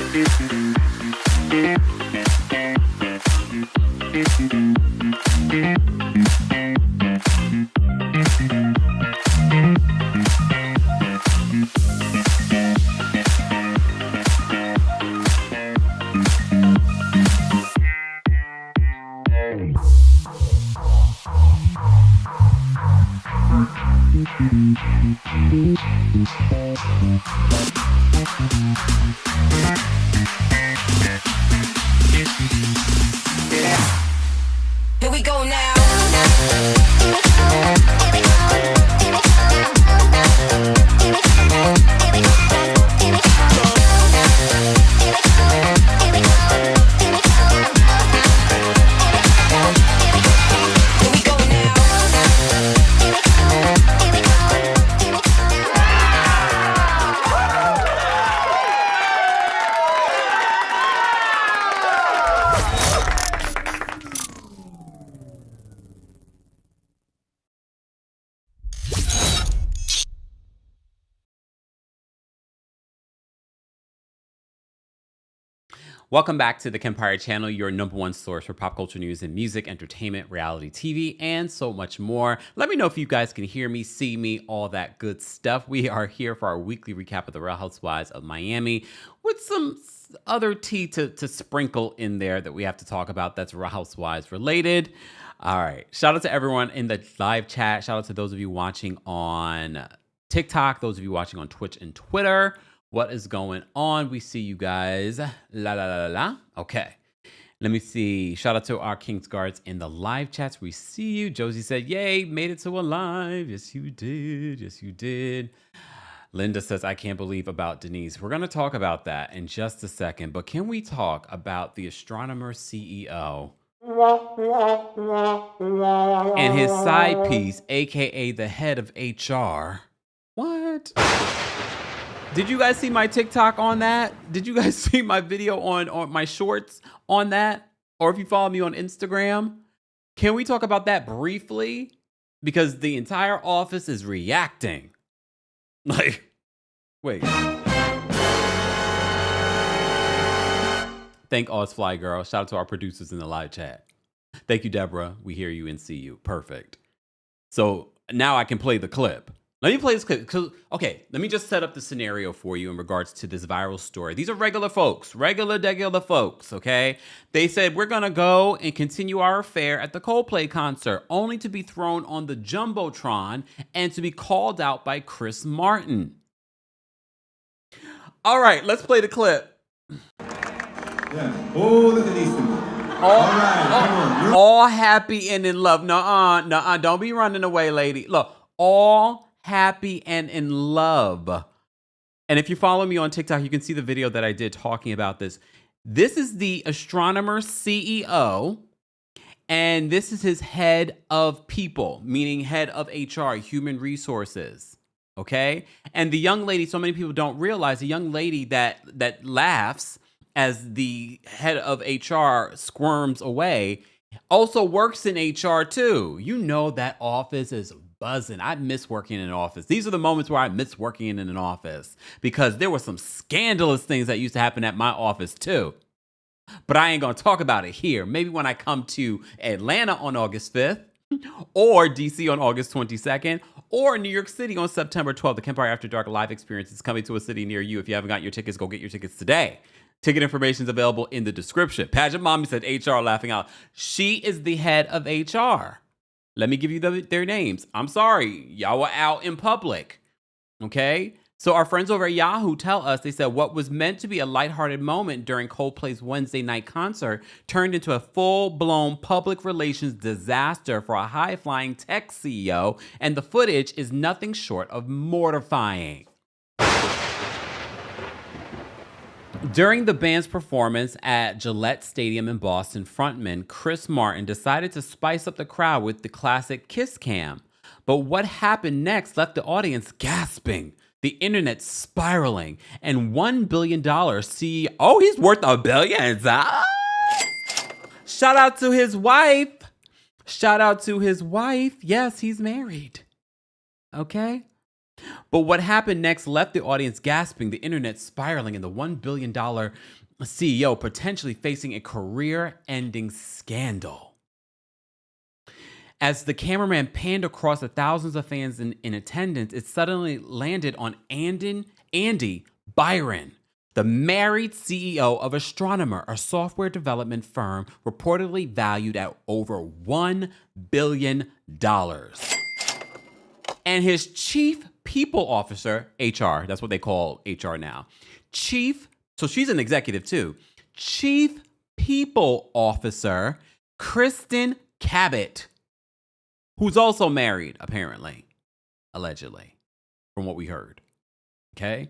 Here we go now. Welcome back to the Kempire channel, your #1 source for pop culture news and music, entertainment, reality TV, and so much more. Let me know if you guys can hear me, see me, all that good stuff. We are here for our weekly recap of the Real Housewives of Miami with some other tea to sprinkle in there that we have to talk about that's Real Housewives related. All right. Shout out to everyone in the live chat. Shout out to those of you watching on TikTok, those of you watching on Twitch and Twitter. What is going on? We see you guys. La la la la la. Okay. Let me see. Shout out to our King's Guards in the live chats. We see you. Josie said, yay, made it to a live. Yes, you did. Yes, you did. Linda says, I can't believe about Denise. We're going to talk about that in just a second. But can we talk about the Astronomer CEO and his side piece, aka the head of HR? What? Did you guys see my TikTok on that? Did you guys see my video on my shorts on that? Or if you follow me on Instagram, can we talk about that briefly? Because the entire office is reacting. Like, wait. Thank Ozfly Girl. Shout out to our producers in the live chat. Thank you, Deborah. We hear you and see you. Perfect. So now I can play the clip. Let me play this clip. Okay, let me just set up the scenario for you in regards to this viral story. These are regular folks, regular folks, okay? They said, we're going to go and continue our affair at the Coldplay concert, only to be thrown on the Jumbotron and to be called out by Chris Martin. All right, let's play the clip. Yeah. Oh, look at these people. All happy and in love. Nuh-uh, don't be running away, lady. Look, all happy and in love. And if you follow me on TikTok, you can see the video that I did talking about this. This is the Astronomer CEO, and this is his head of people, meaning head of HR, human resources. Okay? And the young lady, so many people don't realize, the young lady that laughs as the head of HR squirms away also works in HR too. You know that office is buzzing. I miss working in an office. These are the moments where I miss working in an office because there were some scandalous things that used to happen at my office too. But I ain't going to talk about it here. Maybe when I come to Atlanta on August 5th or DC on August 22nd or New York City on September 12th. The Kempire After Dark live experience is coming to a city near you. If you haven't got your tickets, go get your tickets today. Ticket information is available in the description. Pageant Mommy said HR laughing out. She is the head of HR. Let me give you their names. I'm sorry. Y'all were out in public. Okay? So our friends over at Yahoo tell us, they said what was meant to be a lighthearted moment during Coldplay's Wednesday night concert turned into a full-blown public relations disaster for a high-flying tech CEO, and the footage is nothing short of mortifying. During the band's performance at Gillette Stadium in Boston, frontman Chris Martin decided to spice up the crowd with the classic kiss cam. But what happened next left the audience gasping, the internet spiraling, and $1 billion CEO, oh, he's worth $1 billion. Shout out to his wife. Shout out to his wife. Yes, he's married. Okay? But what happened next left the audience gasping, the internet spiraling, and the $1 billion CEO potentially facing a career-ending scandal. As the cameraman panned across the thousands of fans in attendance, it suddenly landed on Andy Byron, the married CEO of Astronomer, a software development firm reportedly valued at over $1 billion. And his chief people officer, HR, that's what they call HR now. So she's an executive too. Chief people officer, Kristen Cabot, who's also married, apparently, allegedly, from what we heard. Okay?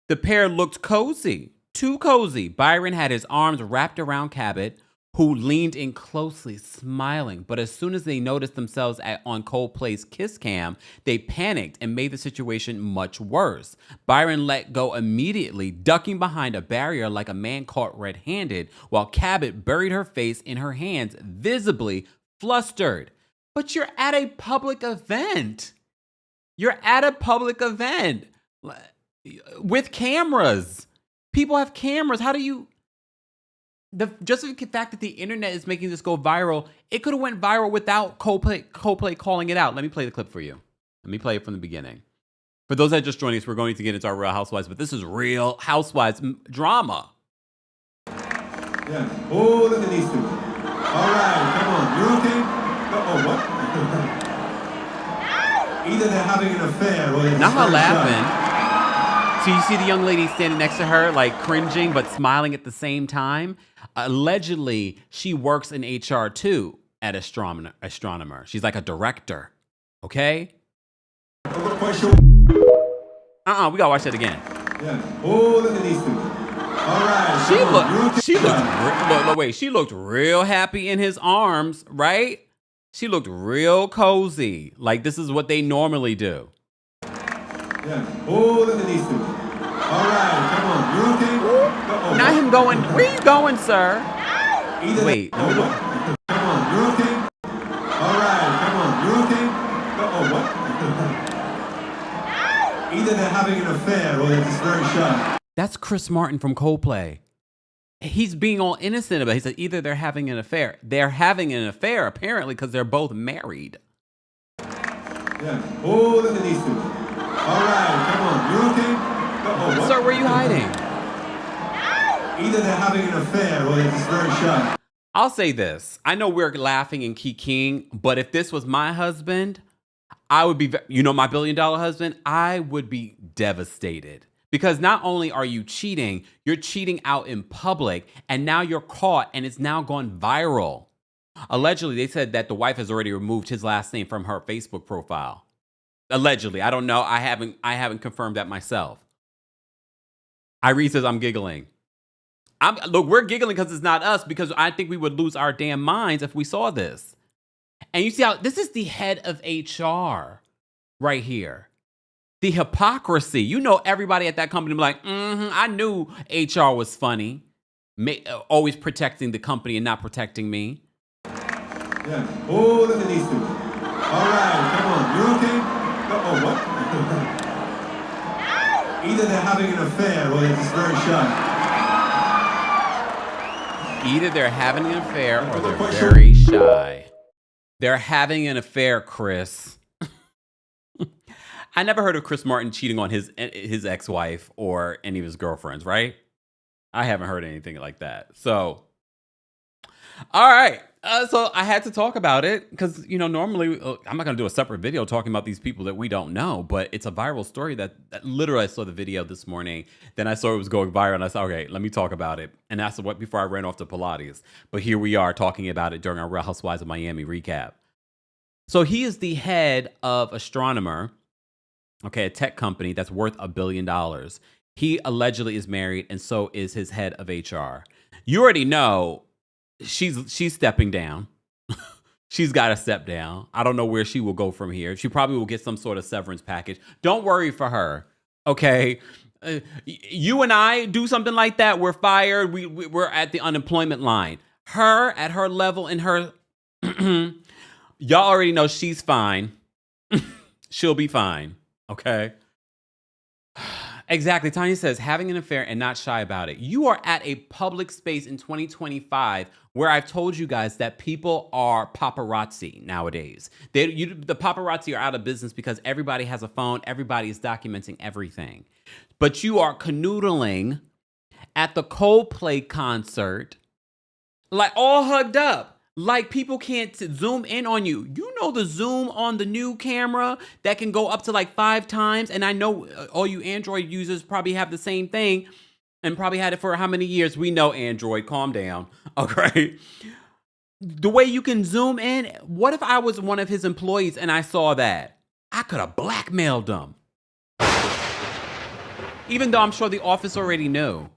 The pair looked cozy, too cozy. Byron had his arms wrapped around Cabot, who leaned in closely, smiling. But as soon as they noticed themselves on Coldplay's Kiss Cam, they panicked and made the situation much worse. Byron let go immediately, ducking behind a barrier like a man caught red-handed, while Cabot buried her face in her hands, visibly flustered. But you're at a public event. You're at a public event with cameras. People have cameras. How do you... Just the fact that the internet is making this go viral, it could have went viral without Coldplay calling it out. Let me play the clip for you. Let me play it from the beginning. For those that just joined us, we're going to get into our Real Housewives, but this is Real Housewives drama. Yeah. Oh, look at these two. All right, come on. You okay? Oh, what? Either they're having an affair or they're Not her laughing. So you see the young lady standing next to her, like cringing but smiling at the same time. Allegedly, she works in HR too at Astronomer. She's like a director. Okay? We gotta watch that again. Yeah. Oh, look at these two. All right. She looked real happy in his arms, right? She looked real cozy. Like this is what they normally do. Yeah. Oh, look at these two. All right, come on. You okay? Not him going, where you going, sir? Wait. Come on. You okay? All right, come on. You okay? what? Either they're having an affair or they're just very shy. That's Chris Martin from Coldplay. He's being all innocent about it. He said either they're having an affair. They're having an affair, apparently, because they're both married. Yeah. Oh, look at these two. All right, come on. You okay? What? Sir, where are you hiding? Either they're having an affair or they're just very shy. I'll say this. I know we're laughing and kikiing, but if this was my husband, I would be, my $1 billion husband, I would be devastated. Because not only are you cheating, you're cheating out in public, and now you're caught, and it's now gone viral. Allegedly, they said that the wife has already removed his last name from her Facebook profile. Allegedly. I don't know. I haven't confirmed that myself. Irene says, I'm giggling. Look, we're giggling because it's not us, because I think we would lose our damn minds if we saw this. And you see how this is the head of HR right here. The hypocrisy. Everybody at that company be like, I knew HR was funny. Always protecting the company and not protecting me. Yeah. Oh, look at these two. All right, come on. You okay? What? Either they're having an affair or they're just very shy. Either they're having an affair or they're very shy. They're having an affair, Chris. I never heard of Chris Martin cheating on his ex-wife or any of his girlfriends, right? I haven't heard anything like that. So, all right. So I had to talk about it because, normally I'm not going to do a separate video talking about these people that we don't know, but it's a viral story that literally I saw the video this morning. Then I saw it was going viral and I said, okay, let me talk about it. And that's what before I ran off to Pilates. But here we are talking about it during our Real Housewives of Miami recap. So he is the head of Astronomer, okay, a tech company that's worth $1 billion. He allegedly is married, and so is his head of HR. You already know she's stepping down. She's got to step down. I don't know where she will go from here. She probably will get some sort of severance package. Don't worry for her, okay? You and I do something like that, we're fired. We're at the unemployment line. Her, at her level, in her... Y'all already know she's fine. She'll be fine. Okay. Exactly. Tanya says, having an affair and not shy about it. You are at a public space in 2025 where I've told you guys that people are paparazzi nowadays. The paparazzi are out of business because everybody has a phone, everybody is documenting everything. But you are canoodling at the Coldplay concert, like all hugged up. Like people can't zoom in on you. You know the zoom on the new camera that can go up to like 5 times. And I know all you Android users probably have the same thing and probably had it for how many years? We know Android. Calm down. Okay. The way you can zoom in. What if I was one of his employees and I saw that? I could have blackmailed them. Even though I'm sure the office already knew.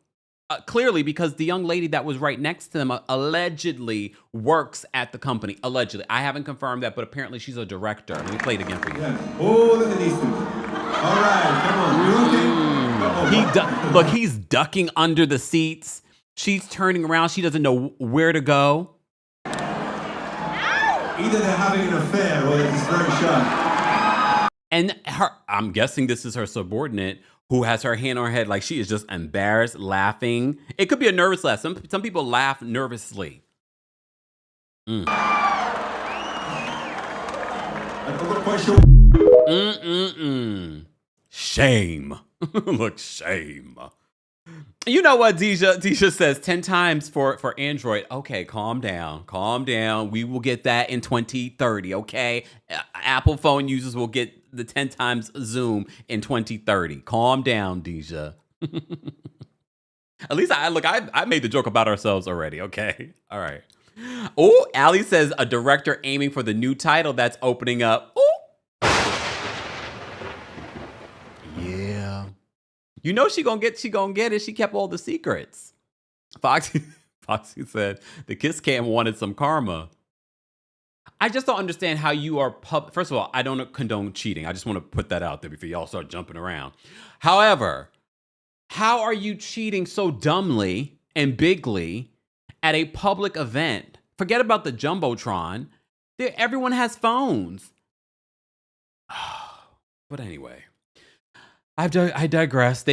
Clearly, because the young lady that was right next to them allegedly works at the company. Allegedly. I haven't confirmed that, but apparently she's a director. Let me play it again for you. Yeah. Oh, look at these two. All right, come on. You okay? Look, he's ducking under the seats. She's turning around. She doesn't know where to go. Either they're having an affair or they're just very shy. And I'm guessing this is her subordinate who has her hand on her head like she is just embarrassed, laughing. It could be a nervous laugh. Some people laugh nervously. I'm not quite sure. Shame. Look, shame. You know what, Deja says 10 times for Android. Okay, calm down. Calm down. We will get that in 2030, okay? Apple phone users will get the 10 times zoom in 2030. Calm down, Deja. At least I made the joke about ourselves already, okay? All right. Oh, Allie says a director aiming for the new title that's opening up. Oh. Yeah. You know she gonna get it. She kept all the secrets. Foxy said the kiss cam wanted some karma. I just don't understand how you are First of all, I don't condone cheating. I just want to put that out there before y'all start jumping around. However, how are you cheating so dumbly and bigly at a public event? Forget about the Jumbotron. Everyone has phones. But anyway. I digress.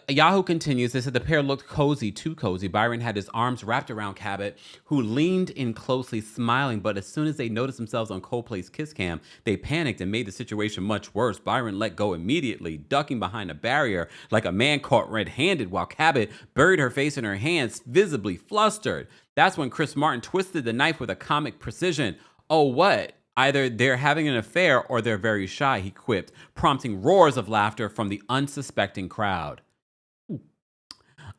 Yahoo continues. They said the pair looked cozy, too cozy. Byron had his arms wrapped around Cabot, who leaned in closely, smiling. But as soon as they noticed themselves on Coldplay's kiss cam, they panicked and made the situation much worse. Byron let go immediately, ducking behind a barrier like a man caught red-handed, while Cabot buried her face in her hands, visibly flustered. That's when Chris Martin twisted the knife with a comic precision. Oh, what? Either they're having an affair or they're very shy, he quipped, prompting roars of laughter from the unsuspecting crowd.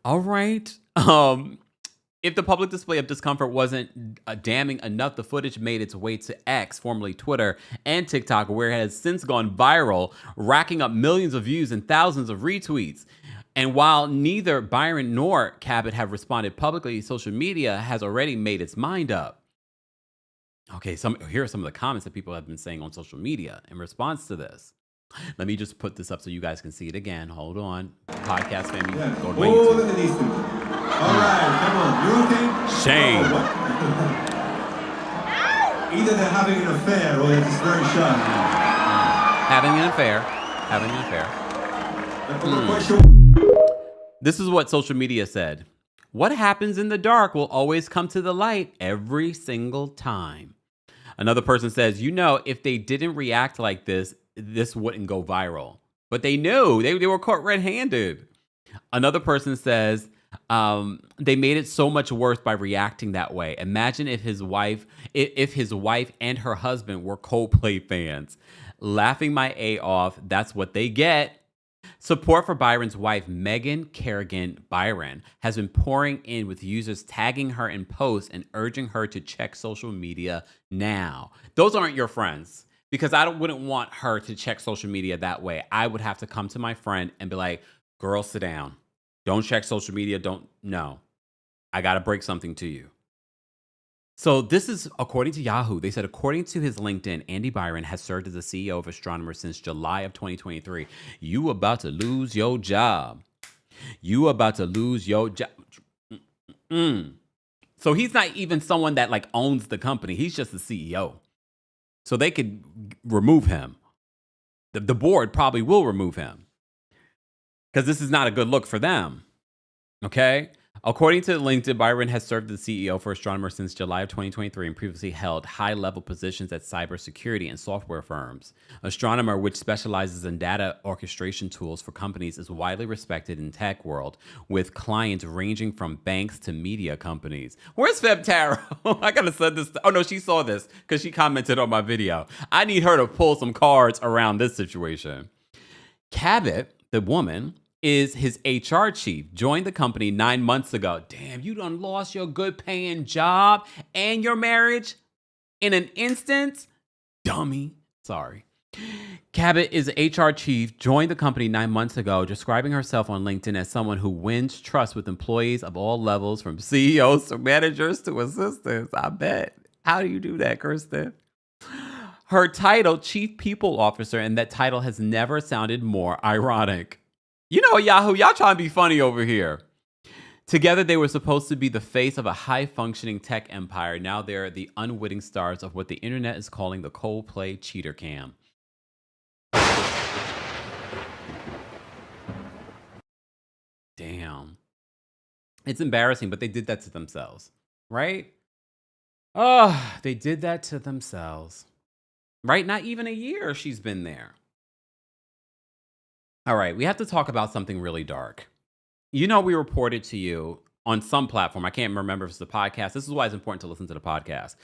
All right. If the public display of discomfort wasn't damning enough, the footage made its way to X, formerly Twitter, and TikTok, where it has since gone viral, racking up millions of views and thousands of retweets. And while neither Byron nor Cabot have responded publicly, social media has already made its mind up. Okay, here are some of the comments that people have been saying on social media in response to this. Let me just put this up so you guys can see it again. Hold on. Podcast family. Yeah. Go to Oh, look at these two. All right, come on. You okay? Shame. Either they're having an affair or they're just very shy. Having an affair. I'm not quite sure. This is what social media said. What happens in the dark will always come to the light every single time. Another person says, if they didn't react like this, this wouldn't go viral. But they knew. They were caught red-handed. Another person says, they made it so much worse by reacting that way. Imagine if his wife and her husband were Coldplay fans. Laughing my A off, that's what they get. Support for Byron's wife, Megan Kerrigan Byron, has been pouring in with users tagging her in posts and urging her to check social media now. Those aren't your friends, because I wouldn't want her to check social media that way. I would have to come to my friend and be like, girl, sit down. Don't check social media. No. I got to break something to you. So this is according to Yahoo. They said, according to his LinkedIn, Andy Byron has served as the CEO of Astronomer since July of 2023. You about to lose your job. So he's not even someone that owns the company. He's just the CEO. So they could remove him. The board probably will remove him because this is not a good look for them. Okay? According to LinkedIn, Byron has served as CEO for Astronomer since July of 2023 and previously held high-level positions at cybersecurity and software firms. Astronomer, which specializes in data orchestration tools for companies, is widely respected in tech world, with clients ranging from banks to media companies. Where's Feb Taro? I gotta send this. Oh no, she saw this because she commented on my video. I need her to pull some cards around this situation. Cabot, the woman, is his HR chief, joined the company 9 months ago. Damn, you done lost your good paying job and your marriage in an instant? Dummy. Sorry. Cabot is HR chief, joined the company 9 months ago, describing herself on LinkedIn as someone who wins trust with employees of all levels, from CEOs to managers to assistants. I bet. How do you do that, Kirsten? Her title, Chief People Officer, and that title has never sounded more ironic. You know, Yahoo, y'all trying to be funny over here. Together, they were supposed to be the face of a high-functioning tech empire. Now they're the unwitting stars of what the internet is calling the Coldplay cheater cam. Damn. It's embarrassing, but they did that to themselves, right? Oh, they did that to themselves. Right? Not even a year she's been there. All right, we have to talk about something really dark. You know, we reported to you on some platform. I can't remember if it's the podcast. This is why it's important to listen to the podcast,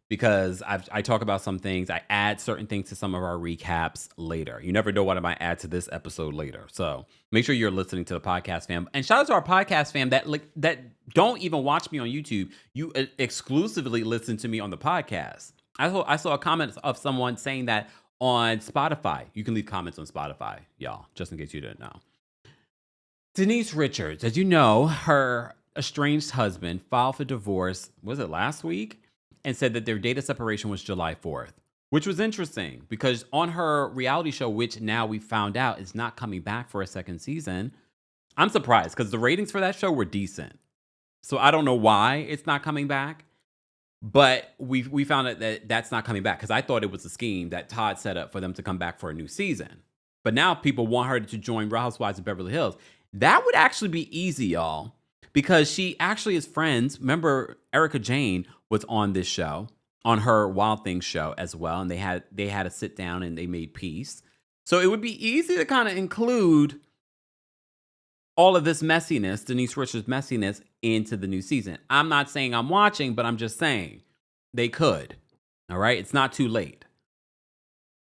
because I talk about some things. I add certain things to some of our recaps later. You never know what I might add to this episode later. So make sure you're listening to the podcast fam. And shout out to our podcast fam that don't even watch me on YouTube. You exclusively listen to me on the podcast. I saw a comment of someone saying that on Spotify. You can leave comments on Spotify, y'all, just in case you didn't know. Denise Richards, as you know, her estranged husband filed for divorce, was it last week? And said that their date of separation was July 4th, which was interesting because on her reality show, which now we found out is not coming back for a second season, I'm surprised because the ratings for that show were decent. So I don't know why it's not coming back. But we found out that that's not coming back because I thought it was a scheme that Todd set up for them to come back for a new season. But now people want her to join Real Housewives of Beverly Hills. That would actually be easy, y'all, because she actually is friends. Remember, Erica Jane was on this show, on her Wild Things show as well, and they had a sit down and they made peace. So it would be easy to kind of include all of this messiness, Denise Richards' messiness, into the new season. I'm not saying I'm watching, but I'm just saying they could. All right? It's not too late.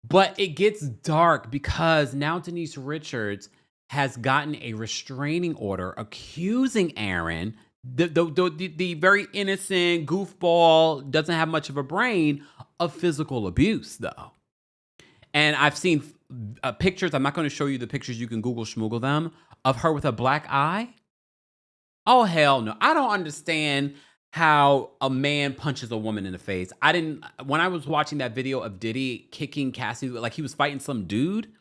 But it gets dark because now Denise Richards has gotten a restraining order accusing Aaron, the very innocent goofball, doesn't have much of a brain, of physical abuse, though. And I've seen pictures. I'm not going to show you the pictures. You can Google schmoogle them, of her with a black eye. Oh, hell no. I don't understand how a man punches a woman in the face. When I was watching that video of Diddy kicking Cassie, like he was fighting some dude,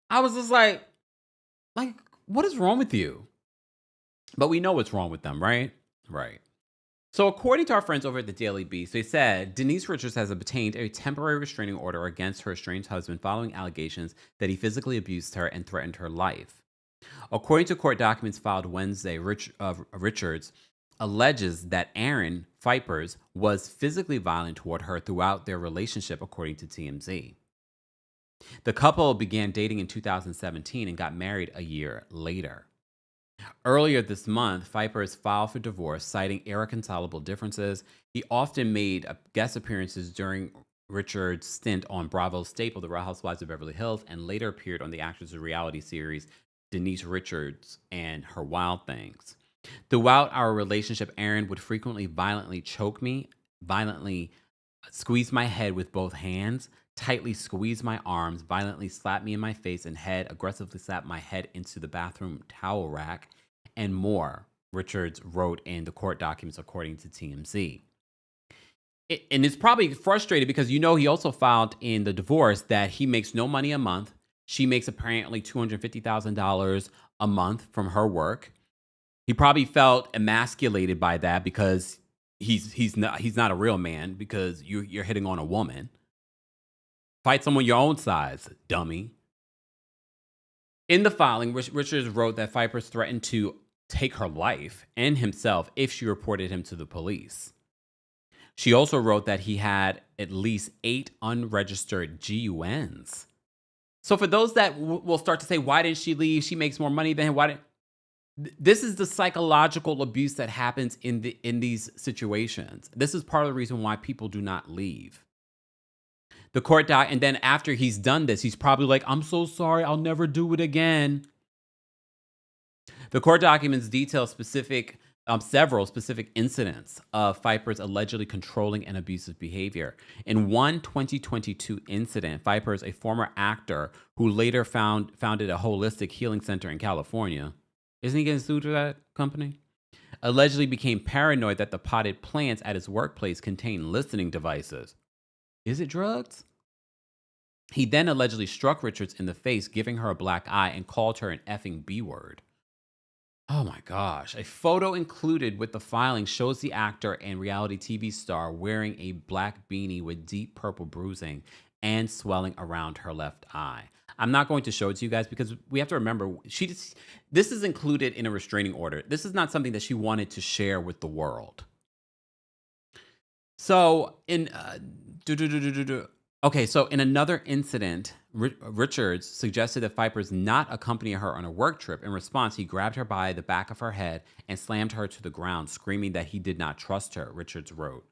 I was just like, what is wrong with you? But we know what's wrong with them, right? Right. So according to our friends over at the Daily Beast, they said Denise Richards has obtained a temporary restraining order against her estranged husband following allegations that he physically abused her and threatened her life. According to court documents filed Wednesday, Richards alleges that Aaron Vipers was physically violent toward her throughout their relationship, according to TMZ. The couple began dating in 2017 and got married a year later. Earlier this month, Vipers filed for divorce, citing irreconcilable differences. He often made guest appearances during Richards' stint on Bravo's staple, The Real Housewives of Beverly Hills, and later appeared on the actress' reality series, Denise Richards and Her Wild Things. Throughout our relationship, Aaron would frequently violently choke me, violently squeeze my head with both hands, tightly squeeze my arms, violently slap me in my face and head, aggressively slap my head into the bathroom towel rack, and more, Richards wrote in the court documents, according to TMZ. And it's probably frustrated because, he also filed in the divorce that he makes no money a month. She makes apparently $250,000 a month from her work. He probably felt emasculated by that because he's not a real man because you're hitting on a woman. Fight someone your own size, dummy. In the filing, Richards wrote that Vipers threatened to take her life and himself if she reported him to the police. She also wrote that he had at least 8 unregistered GUNs. So for those that will start to say, why didn't she leave? She makes more money than him. Why didn't... This is the psychological abuse that happens in these situations. This is part of the reason why people do not leave. The court doc, and then after he's done this, he's probably like, I'm so sorry, I'll never do it again. The court documents detail several specific incidents of Vipers allegedly controlling and abusive behavior. In one 2022 incident, Vipers, a former actor who later founded a holistic healing center in California, isn't he getting sued for that company? Allegedly became paranoid that the potted plants at his workplace contained listening devices. Is it drugs? He then allegedly struck Richards in the face, giving her a black eye, and called her an effing B-word. Oh my gosh. A photo included with the filing shows the actor and reality TV star wearing a black beanie with deep purple bruising and swelling around her left eye. I'm not going to show it to you guys because we have to remember, this is included in a restraining order. This is not something that she wanted to share with the world. So in so in another incident, Richards suggested that Vipers not accompany her on a work trip. In response, he grabbed her by the back of her head and slammed her to the ground, screaming that he did not trust her, Richards wrote.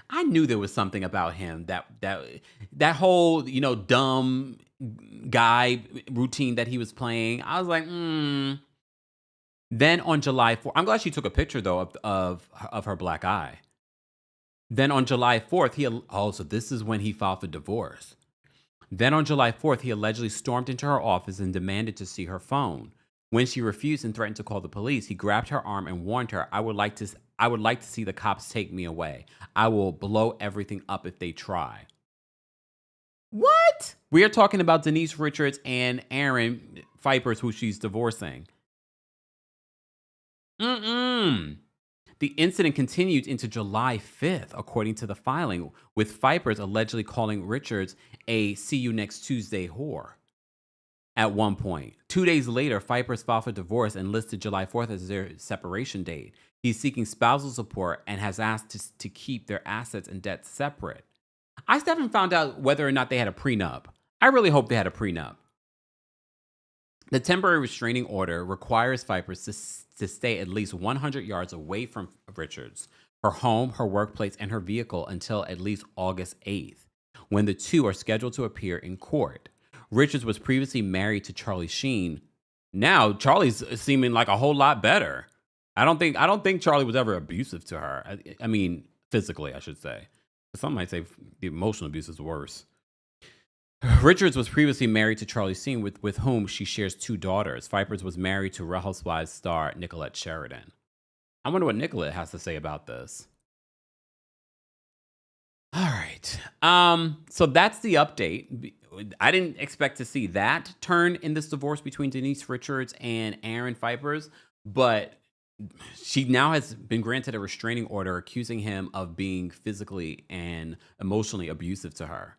I knew there was something about him, that whole, dumb guy routine that he was playing. I was like, Then on July 4th, I'm glad she took a picture though of her black eye. Then on July 4th, so this is when he filed for divorce. Then on July 4th, he allegedly stormed into her office and demanded to see her phone. When she refused and threatened to call the police, he grabbed her arm and warned her, I would like to see the cops take me away. I will blow everything up if they try. What? We are talking about Denise Richards and Aaron Vipers, who she's divorcing. The incident continued into July 5th, according to the filing, with Vipers allegedly calling Richards a see you next Tuesday whore. At one point, 2 days later, Vipers filed for divorce and listed July 4th as their separation date. He's seeking spousal support and has asked to keep their assets and debts separate. I still haven't found out whether or not they had a prenup. I really hope they had a prenup. The temporary restraining order requires Vipers to stay at least 100 yards away from Richards, her home, her workplace, and her vehicle until at least August 8th, when the two are scheduled to appear in court. Richards was previously married to Charlie Sheen. Now Charlie's seeming like a whole lot better. I don't think Charlie was ever abusive to her. I mean, physically, I should say. Some might say the emotional abuse is worse. Richards was previously married to Charlie Sheen, with whom she shares 2 daughters. Vipers was married to Real Housewives star Nicolette Sheridan. I wonder what Nicolette has to say about this. All right. So that's the update. I didn't expect to see that turn in this divorce between Denise Richards and Aaron Vipers, but she now has been granted a restraining order accusing him of being physically and emotionally abusive to her.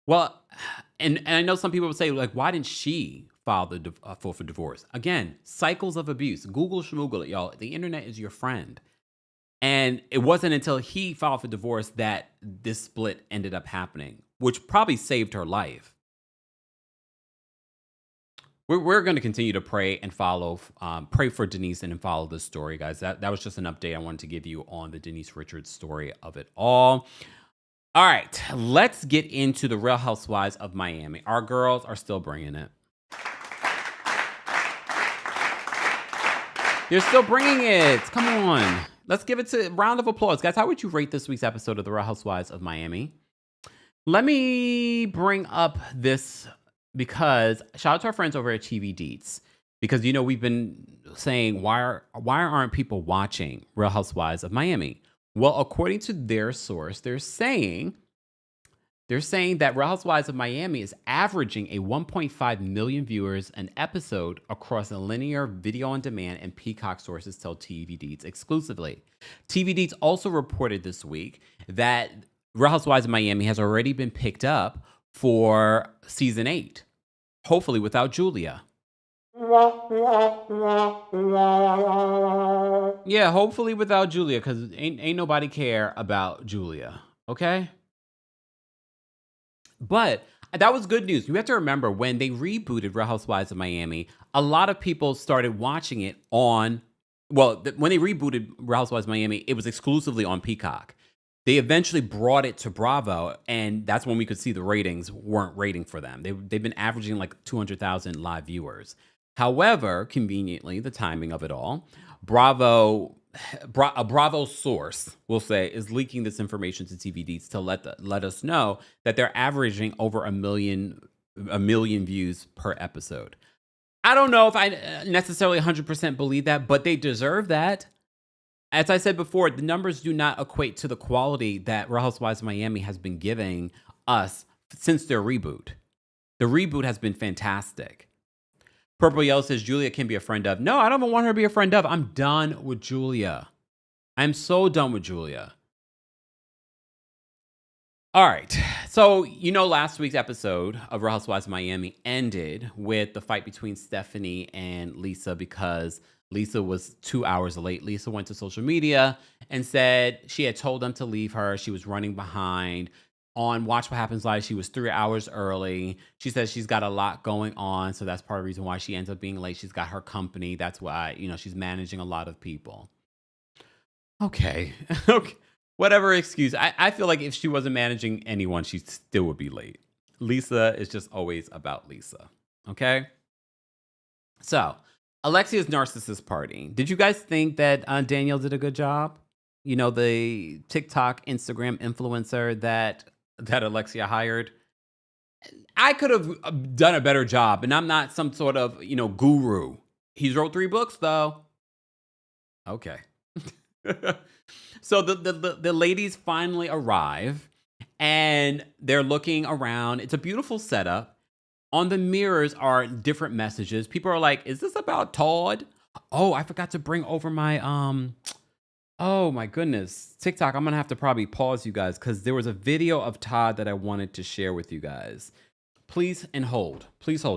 Well, and I know some people would say, like, why didn't she file for divorce? Again, cycles of abuse. Google schmoogle it, y'all. The internet is your friend. And it wasn't until he filed for divorce that this split ended up happening, which probably saved her life. We're going to continue to pray and pray for Denise and follow this story, guys. That was just an update I wanted to give you on the Denise Richards story of it all. All right, let's get into the Real Housewives of Miami. Our girls are still bringing it. You're still bringing it. Come on. Let's give it a round of applause. Guys, how would you rate this week's episode of the Real Housewives of Miami? Let me bring up this because shout out to our friends over at TV Deets. Because, we've been saying, why aren't people watching Real Housewives of Miami? Well, according to their source, they're saying that Real Housewives of Miami is averaging a 1.5 million viewers an episode across a linear video on demand, and Peacock sources tell TV Deets exclusively. TV Deets also reported this week that Real Housewives of Miami has already been picked up for season 8. Hopefully without Julia. Yeah, hopefully without Julia, because ain't nobody care about Julia. Okay? But that was good news. You have to remember when they rebooted Real Housewives of Miami, a lot of people started watching it on, when they rebooted Real Housewives of Miami, it was exclusively on Peacock. They eventually brought it to Bravo, and that's when we could see the ratings weren't rating for them. They've been averaging like 200,000 live viewers. However, conveniently, the timing of it all, a Bravo source, we'll say, is leaking this information to TVDs to let us know that they're averaging over a million views per episode. I don't know if I necessarily 100% believe that, but they deserve that. As I said before, the numbers do not equate to the quality that Real Housewives of Miami has been giving us since their reboot. The reboot has been fantastic. Purple Yellow says Julia can be a friend of. No, I don't want her to be a friend of. I'm done with Julia. I'm so done with Julia. All right. So, last week's episode of Real Housewives of Miami ended with the fight between Stephanie and Lisa because Lisa was 2 hours late. Lisa went to social media and said she had told them to leave her. She was running behind. On Watch What Happens Live, she was 3 hours early. She says she's got a lot going on, so that's part of the reason why she ends up being late. She's got her company. That's why, she's managing a lot of people. Okay. Okay. Whatever excuse. I feel like if she wasn't managing anyone, she still would be late. Lisa is just always about Lisa. Okay? So, Alexia's narcissist party. Did you guys think that Danielle did a good job? The TikTok, Instagram influencer that Alexia hired. I could have done a better job, and I'm not some sort of, guru. He's wrote 3 books, though. Okay. So the ladies finally arrive, and they're looking around. It's a beautiful setup. On the mirrors are different messages. People are like, is this about Todd? Oh, I forgot to bring over my, oh my goodness. TikTok, I'm going to have to probably pause you guys because there was a video of Todd that I wanted to share with you guys. Please hold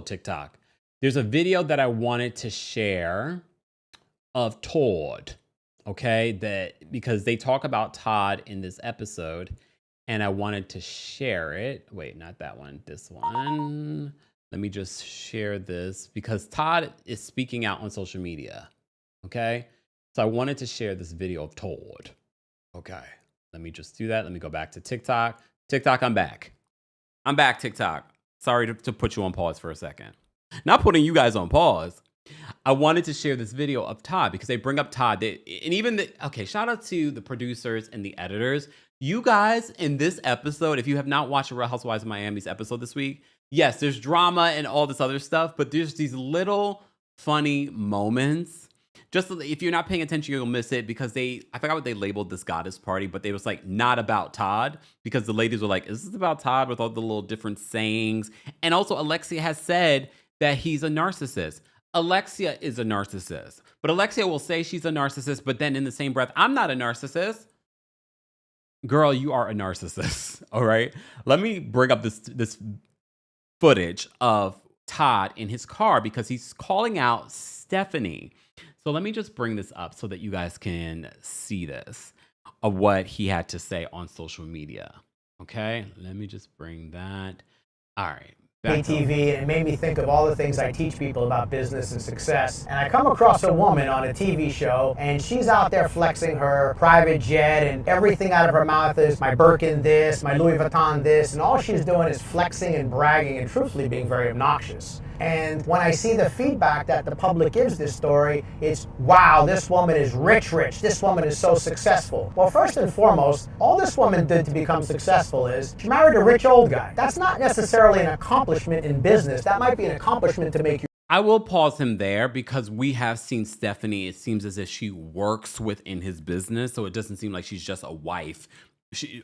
TikTok. There's a video that I wanted to share of Todd. Okay, because they talk about Todd in this episode, and I wanted to share it. Wait, not that one, this one. Let me just share this because Todd is speaking out on social media. Okay, so I wanted to share this video of Todd. Okay, let me just do that. Let me go back to TikTok. TikTok, I'm back. TikTok. Sorry to put you on pause for a second. Not putting you guys on pause. I wanted to share this video of Todd because they bring up Todd. Shout out to the producers and the editors. You guys in this episode, if you have not watched Real Housewives of Miami's episode this week, yes, there's drama and all this other stuff, but there's these little funny moments. Just if you're not paying attention, you'll miss it because I forgot what they labeled this goddess party, but they was like, not about Todd, because the ladies were like, is this about Todd, with all the little different sayings? And also Alexia has said that he's a narcissist. Alexia is a narcissist, but Alexia will say she's a narcissist, but then in the same breath, I'm not a narcissist. Girl, you are a narcissist. All right. Let me bring up this footage of Todd in his car because he's calling out Stephanie. So let me just bring this up so that you guys can see this of what he had to say on social media. Okay. Let me just bring that. All right. TV, and it made me think of all the things I teach people about business and success. And I come across a woman on a TV show, and she's out there flexing her private jet, and everything out of her mouth is my Birkin this, my Louis Vuitton this, and all she's doing is flexing and bragging and truthfully being very obnoxious. And when I see the feedback that the public gives this story, it's, wow, this woman is rich. This woman is so successful. Well, first and foremost, all this woman did to become successful is she married a rich old guy. That's not necessarily an accomplishment in business. That might be an accomplishment to make you. I will pause him there because we have seen Stephanie. It seems as if she works within his business, so it doesn't seem like she's just a wife.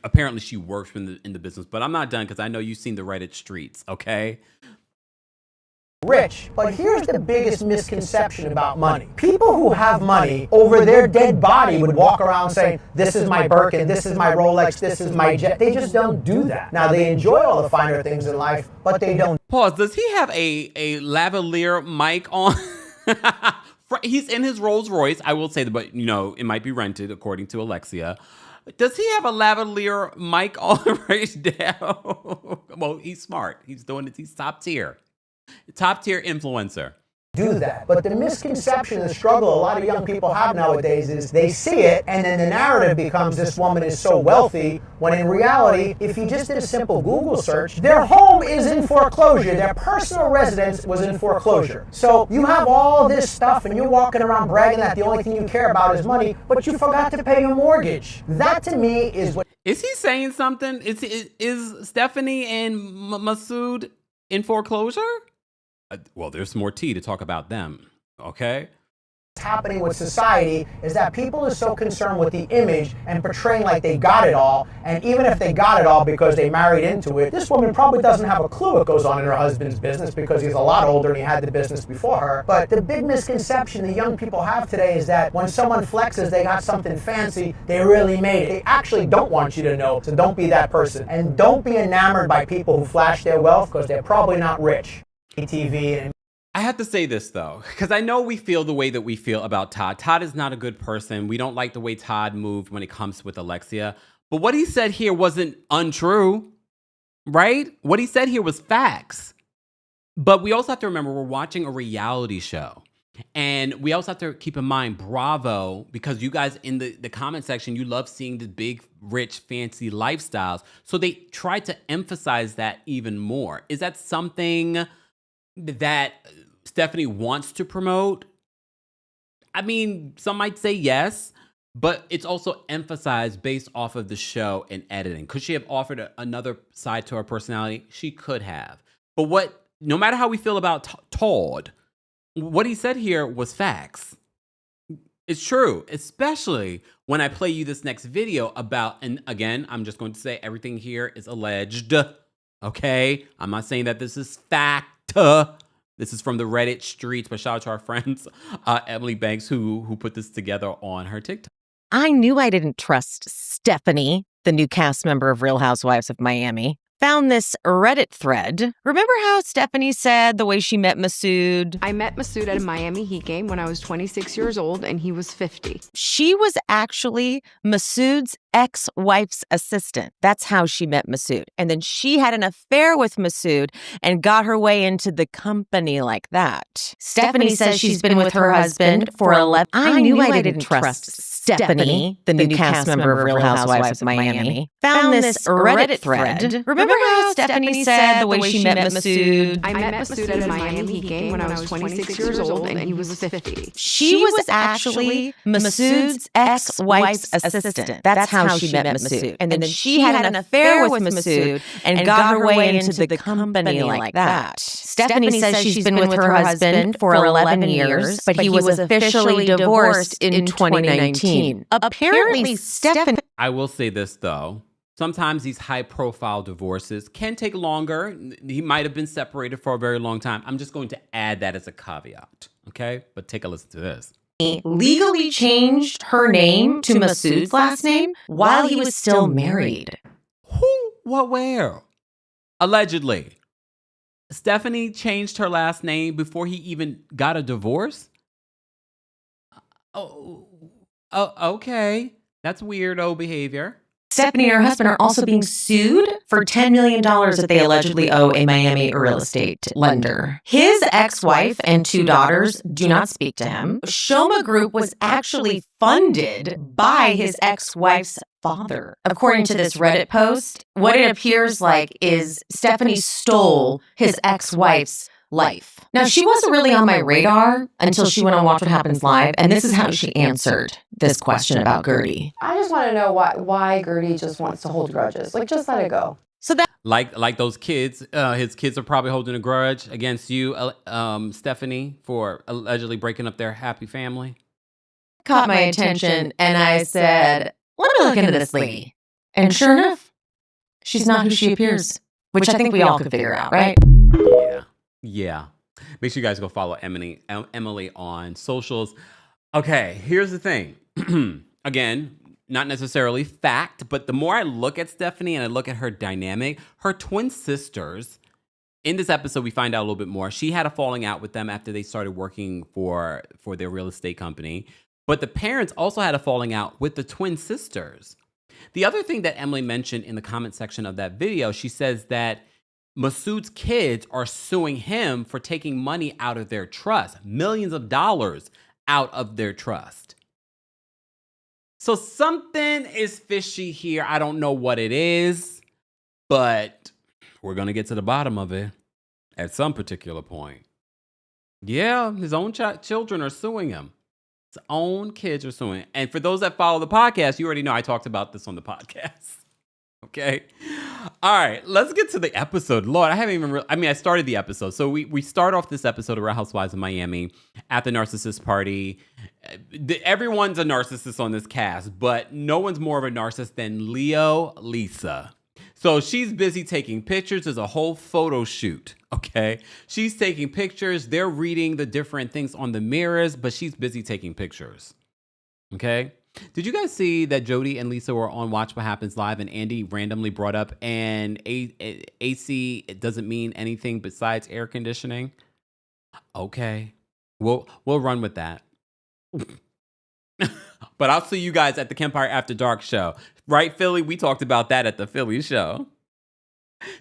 Apparently she works in the business, but I'm not done because I know you've seen the Reddit streets, okay? rich. But here's the biggest misconception about money. People who have money over their dead body would walk around saying, this is my Birkin, this is my Rolex, this is my jet. They just don't do that. Now, they enjoy all the finer things in life, but they don't. Pause. Does he have a lavalier mic on? He's in his Rolls Royce. I will say that, but it might be rented according to Alexia. Does he have a lavalier mic on right now? Well, he's smart. He's doing it. He's top tier influencer. Do that. But the misconception and struggle a lot of young people have nowadays is they see it and then the narrative becomes this woman is so wealthy, when in reality, if you just did a simple Google search, their home is in foreclosure. Their personal residence was in foreclosure. So you have all this stuff and you're walking around bragging that the only thing you care about is money, but you forgot to pay your mortgage. That to me is what... Is he saying something? Is Stephanie and Masood in foreclosure? Well, there's more tea to talk about them, okay? What's happening with society is that people are so concerned with the image and portraying like they got it all, and even if they got it all because they married into it, this woman probably doesn't have a clue what goes on in her husband's business because he's a lot older and he had the business before her. But the big misconception the young people have today is that when someone flexes they got something fancy, they really made it. They actually don't want you to know, so don't be that person. And don't be enamored by people who flash their wealth because they're probably not rich. TV and I have to say this though, because I know we feel the way that we feel about Todd. Todd is not a good person. We don't like the way Todd moved when it comes with Alexia. But what he said here wasn't untrue, right? What he said here was facts. But we also have to remember we're watching a reality show. And we also have to keep in mind, Bravo, because you guys in the comment section, you love seeing the big, rich, fancy lifestyles. So they try to emphasize that even more. Is that something that Stephanie wants to promote? I mean, some might say yes, but it's also emphasized based off of the show and editing. Could she have offered another side to her personality? She could have. But no matter how we feel about Todd, what he said here was facts. It's true, especially when I play you this next video about, and again, I'm just going to say everything here is alleged, okay? I'm not saying that this is fact. This is from the Reddit streets, but shout out to our friends, Emily Banks, who put this together on her TikTok. I knew I didn't trust Stephanie, the new cast member of Real Housewives of Miami. Found this Reddit thread. Remember how Stephanie said the way she met Masood? I met Masood at a Miami Heat game when I was 26 years old and he was 50. She was actually Masood's ex-wife's assistant. That's how she met Masood. And then she had an affair with Masood and got her way into the company like that. Stephanie says she's been with her husband for 11... I knew I didn't trust Stephanie, the new cast member of Real Housewives of Miami. Found this Reddit thread. Remember how Stephanie said the way she met Masood? I met Masood at a Miami Heat game when I was 26 years old and he was 50. She was actually Masood's ex-wife's assistant. That's how she met Masood. And then she had an affair with Masood and got her way into the company like that. Stephanie says she's been with her husband for 11 years, but he was officially divorced in 2019. Apparently, Stephanie... I will say this, though. Sometimes these high-profile divorces can take longer. He might have been separated for a very long time. I'm just going to add that as a caveat, okay? But take a listen to this. Legally changed her name to Masood's last name while he was still married. Who? What? Where? Allegedly. Stephanie changed her last name before he even got a divorce? Oh, okay. That's weirdo behavior. Stephanie and her husband are also being sued for $10 million that they allegedly owe a Miami real estate lender. His ex-wife and 2 daughters do not speak to him. Shoma Group was actually funded by his ex-wife's father. According to this Reddit post, what it appears like is Stephanie stole his ex-wife's life. Now, she wasn't really on my radar until she went on Watch What Happens Live, and this is how she answered this question about Guerdy. I just want to know why Guerdy just wants to hold grudges. Like, just let it go. So that, like those kids, his kids are probably holding a grudge against you, Stephanie, for allegedly breaking up their happy family. Caught my attention, and I said, let me look into this lady. And sure enough, she's not who she appears, which I think we all could figure out, right? Yeah. Make sure you guys go follow Emily on socials. Okay, here's the thing. Again, not necessarily fact, but the more I look at Stephanie and I look at her dynamic, her twin sisters, in this episode, we find out a little bit more. She had a falling out with them after they started working for their real estate company. But the parents also had a falling out with the twin sisters. The other thing that Emily mentioned in the comment section of that video, she says that Masood's kids are suing him for taking money out of their trust, millions of dollars out of their trust. So something is fishy here. I don't know what it is, but we're going to get to the bottom of it at some particular point. Yeah, his own children are suing him. His own kids are suing. And for those that follow the podcast, you already know I talked about this on the podcast. Okay. All right. Let's get to the episode. Lord, I haven't even I started the episode. So we start off this episode of Real Housewives of Miami at the narcissist party. Everyone's a narcissist on this cast, but no one's more of a narcissist than Lisa. So she's busy taking pictures. There's a whole photo shoot, okay? She's taking pictures. They're reading the different things on the mirrors, but she's busy taking pictures, okay? Did you guys see that Jody and Lisa were on Watch What Happens Live and Andy randomly brought up and AC doesn't mean anything besides air conditioning? Okay, we'll run with that. But I'll see you guys at the Kempire After Dark show. Right, Philly? We talked about that at the Philly show.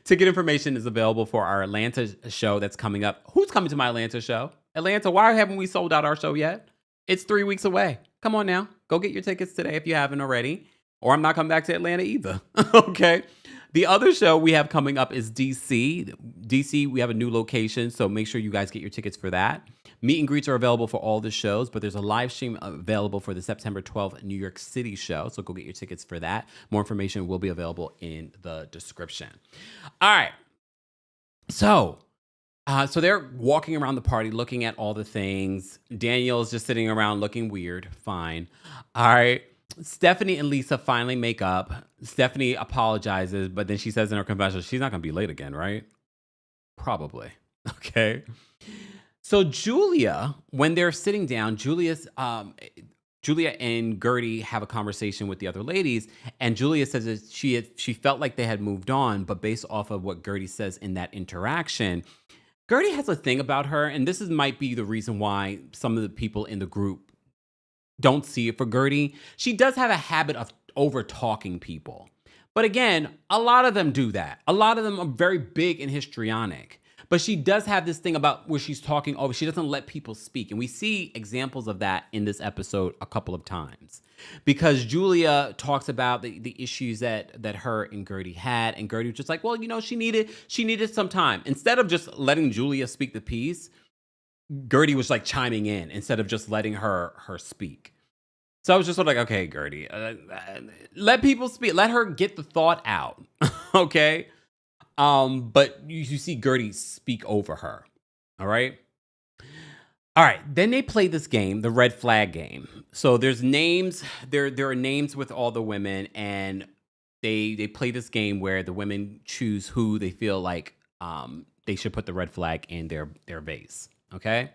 Ticket information is available for our Atlanta show that's coming up. Who's coming to my Atlanta show? Atlanta, why haven't we sold out our show yet? It's 3 weeks away. Come on now. Go get your tickets today if you haven't already. Or I'm not coming back to Atlanta either. Okay. The other show we have coming up is DC. DC, we have a new location, so make sure you guys get your tickets for that. Meet and greets are available for all the shows, but there's a live stream available for the September 12th New York City show, so go get your tickets for that. More information will be available in the description. All right. So they're walking around the party looking at all the things. Daniel's just sitting around looking weird. Fine. All right. Stephanie and Lisa finally make up. Stephanie apologizes, but then she says in her confession, she's not going to be late again, right? Probably. Okay. So Julia, when they're sitting down, Julia and Guerdy have a conversation with the other ladies, and Julia says that she felt like they had moved on, but based off of what Guerdy says in that interaction, Guerdy has a thing about her, and this might be the reason why some of the people in the group don't see it for Guerdy. She does have a habit of over-talking people. But again, a lot of them do that. A lot of them are very big and histrionic. But she does have this thing about where she's talking over. She doesn't let people speak. And we see examples of that in this episode a couple of times. Because Julia talks about the issues that her and Guerdy had. And Guerdy was just like, well, you know, she needed some time. Instead of just letting Julia speak the piece, Guerdy was like chiming in instead of just letting her speak. So I was just sort of like, okay, Guerdy, let people speak. Let her get the thought out, okay? But you see Guerdy speak over her, all right? All right, then they play this game, the red flag game. So there's names, there are names with all the women, and they play this game where the women choose who they feel like they should put the red flag in their vase, okay?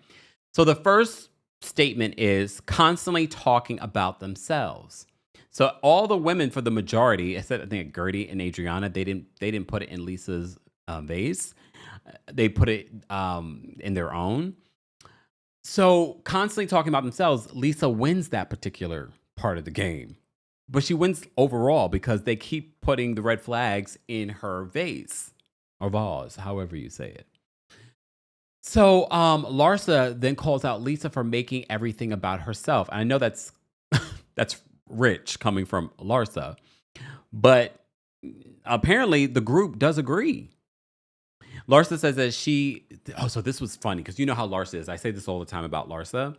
So the first statement is constantly talking about themselves. So all the women, for the majority, except I think Guerdy and Adriana, they didn't put it in Lisa's vase. They put it in their own. So constantly talking about themselves, Lisa wins that particular part of the game. But she wins overall because they keep putting the red flags in her vase or vase, however you say it. So Larsa then calls out Lisa for making everything about herself. And I know that's rich coming from Larsa, but apparently the group does agree. Larsa says that so this was funny because you know how Larsa is. I say this all the time about Larsa.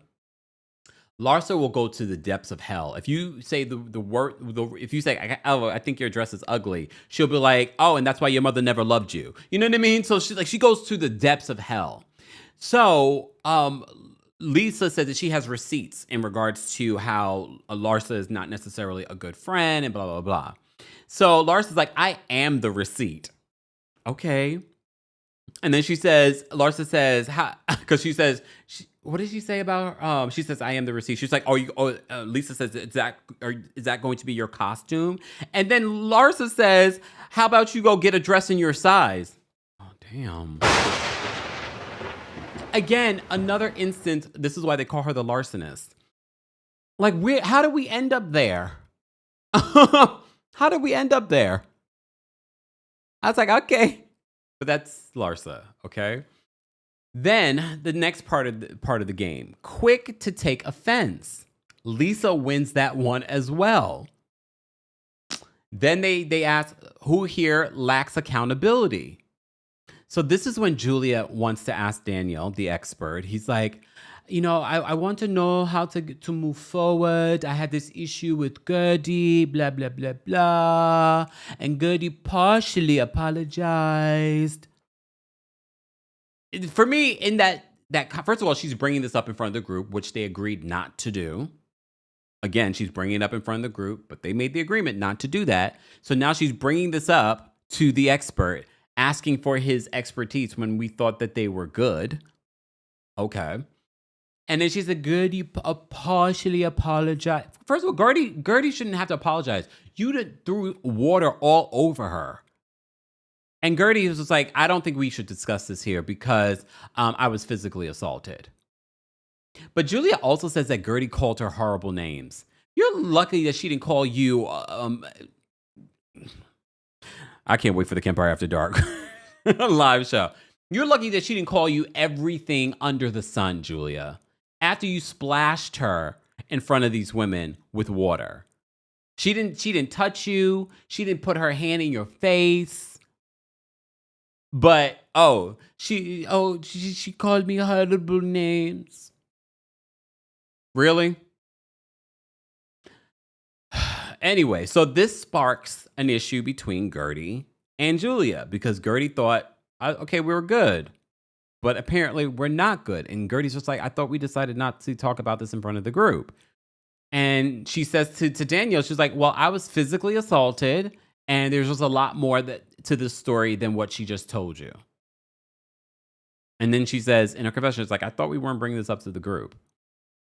Larsa will go to the depths of hell. If you say the word, if you say, "Oh, I think your dress is ugly," she'll be like, "Oh, and that's why your mother never loved you." You know what I mean? So she goes to the depths of hell. So Lisa said that she has receipts in regards to how Larsa is not necessarily a good friend and blah, blah, blah. So Larsa's like, I am the receipt. Okay. And then she says, Larsa says, because she says, what did she say about her? She says, I am the receipt. She's like, Lisa says, is that going to be your costume? And then Larsa says, how about you go get a dress in your size? Oh, damn. Again, another instance. This is why they call her the larcenist. Like, how did we end up there? How did we end up there? I was like, okay. But that's Larsa, okay? Then the next part of the game, quick to take offense. Lisa wins that one as well. Then they ask, who here lacks accountability? So this is when Julia wants to ask Daniel, the expert. He's like, I want to know how to move forward. I had this issue with Guerdy, blah, blah, blah, blah. And Guerdy partially apologized. For me, in that first of all, she's bringing this up in front of the group, which they agreed not to do. Again, she's bringing it up in front of the group, but they made the agreement not to do that. So now she's bringing this up to the expert, asking for his expertise when we thought that they were good. Okay. And then she said, Guerdy partially apologized. First of all, Guerdy shouldn't have to apologize. You threw water all over her. And Guerdy was just like, I don't think we should discuss this here because I was physically assaulted. But Julia also says that Guerdy called her horrible names. You're lucky that she didn't call you... I can't wait for the Kempire After Dark live show. You're lucky that she didn't call you everything under the sun, Julia. After you splashed her in front of these women with water. She didn't touch you. She didn't put her hand in your face. But she called me horrible names. Really? Anyway, so this sparks an issue between Guerdy and Julia because Guerdy thought, okay, we were good. But apparently we're not good. And Guerdy's just like, I thought we decided not to talk about this in front of the group. And she says to Daniel, she's like, well, I was physically assaulted. And there's just a lot more to this story than what she just told you. And then she says in her confession, it's like, I thought we weren't bringing this up to the group.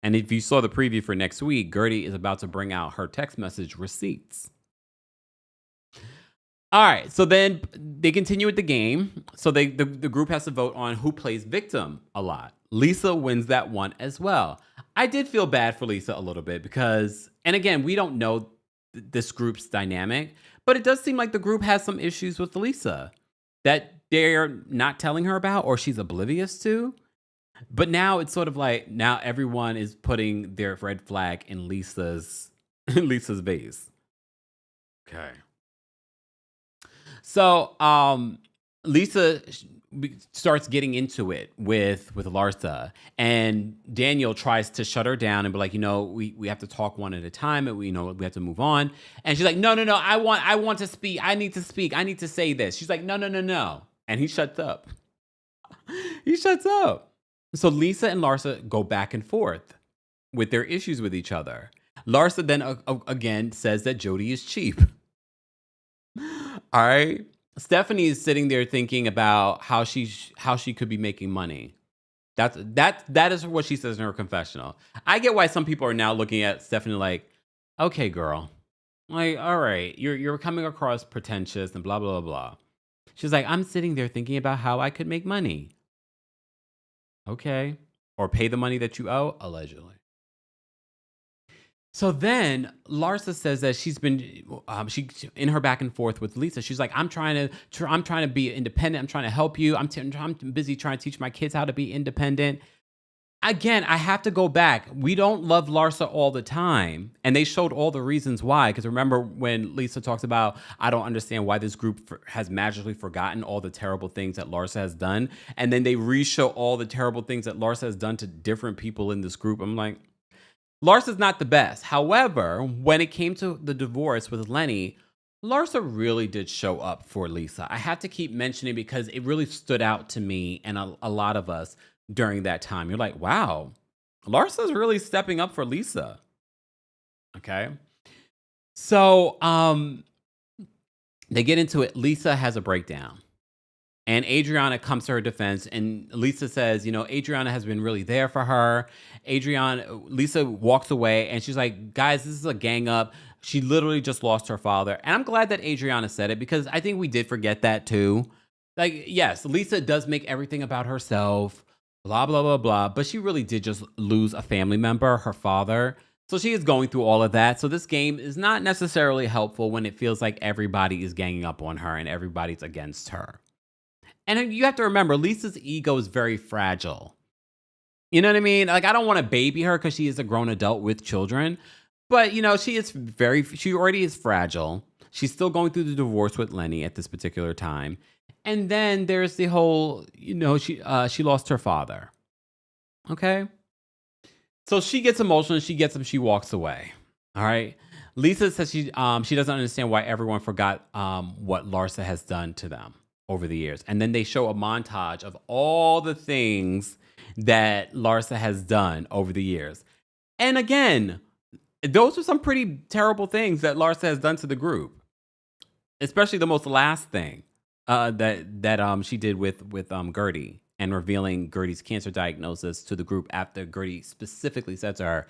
And if you saw the preview for next week, Guerdy is about to bring out her text message receipts. All right, so then they continue with the game. So the group has to vote on who plays victim a lot. Lisa wins that one as well. I did feel bad for Lisa a little bit because, and again, we don't know this group's dynamic, but it does seem like the group has some issues with Lisa that they're not telling her about or she's oblivious to. But now it's sort of like now everyone is putting their red flag in Lisa's base. Okay. So Lisa starts getting into it with Larsa, and Daniel tries to shut her down and be like, we have to talk one at a time, and we have to move on. And she's like, no, I want to speak. I need to speak. I need to say this. She's like, no. And he shuts up. He shuts up. So Lisa and Larsa go back and forth with their issues with each other. Larsa then again says that Jody is cheap. All right. Stephanie is sitting there thinking about how she could be making money. That is what she says in her confessional. I get why some people are now looking at Stephanie like, okay, girl, like, all right, you're coming across pretentious and blah blah blah blah. She's like, I'm sitting there thinking about how I could make money. Okay, or pay the money that you owe, allegedly. So then Larsa says that she's been she in her back and forth with Lisa. She's like, I'm trying to be independent. I'm trying to help you. I'm busy trying to teach my kids how to be independent. Again, I have to go back. We don't love Larsa all the time. And they showed all the reasons why. Because remember when Lisa talks about, I don't understand why this group has magically forgotten all the terrible things that Larsa has done. And then they re-show all the terrible things that Larsa has done to different people in this group. I'm like, Larsa's not the best. However, when it came to the divorce with Lenny, Larsa really did show up for Lisa. I have to keep mentioning because it really stood out to me and a lot of us during that time. You're like, wow, Larsa's really stepping up for Lisa. Okay. So they get into it. Lisa has a breakdown. And Adriana comes to her defense, and Lisa says, Adriana has been really there for her. Lisa walks away, and she's like, guys, this is a gang up. She literally just lost her father. And I'm glad that Adriana said it, because I think we did forget that too. Like, yes, Lisa does make everything about herself, blah, blah, blah, blah. But she really did just lose a family member, her father. So she is going through all of that. So this game is not necessarily helpful when it feels like everybody is ganging up on her and everybody's against her. And you have to remember, Lisa's ego is very fragile. You know what I mean? Like, I don't want to baby her because she is a grown adult with children. But, she already is fragile. She's still going through the divorce with Lenny at this particular time. And then there's the whole, she lost her father. Okay? So she gets emotional, she walks away. All right? Lisa says she doesn't understand why everyone forgot what Larsa has done to them over the years. And then they show a montage of all the things that Larsa has done over the years. And again, those are some pretty terrible things that Larsa has done to the group. Especially the most last thing that she did with Guerdy, and revealing Guerdy's cancer diagnosis to the group after Guerdy specifically said to her,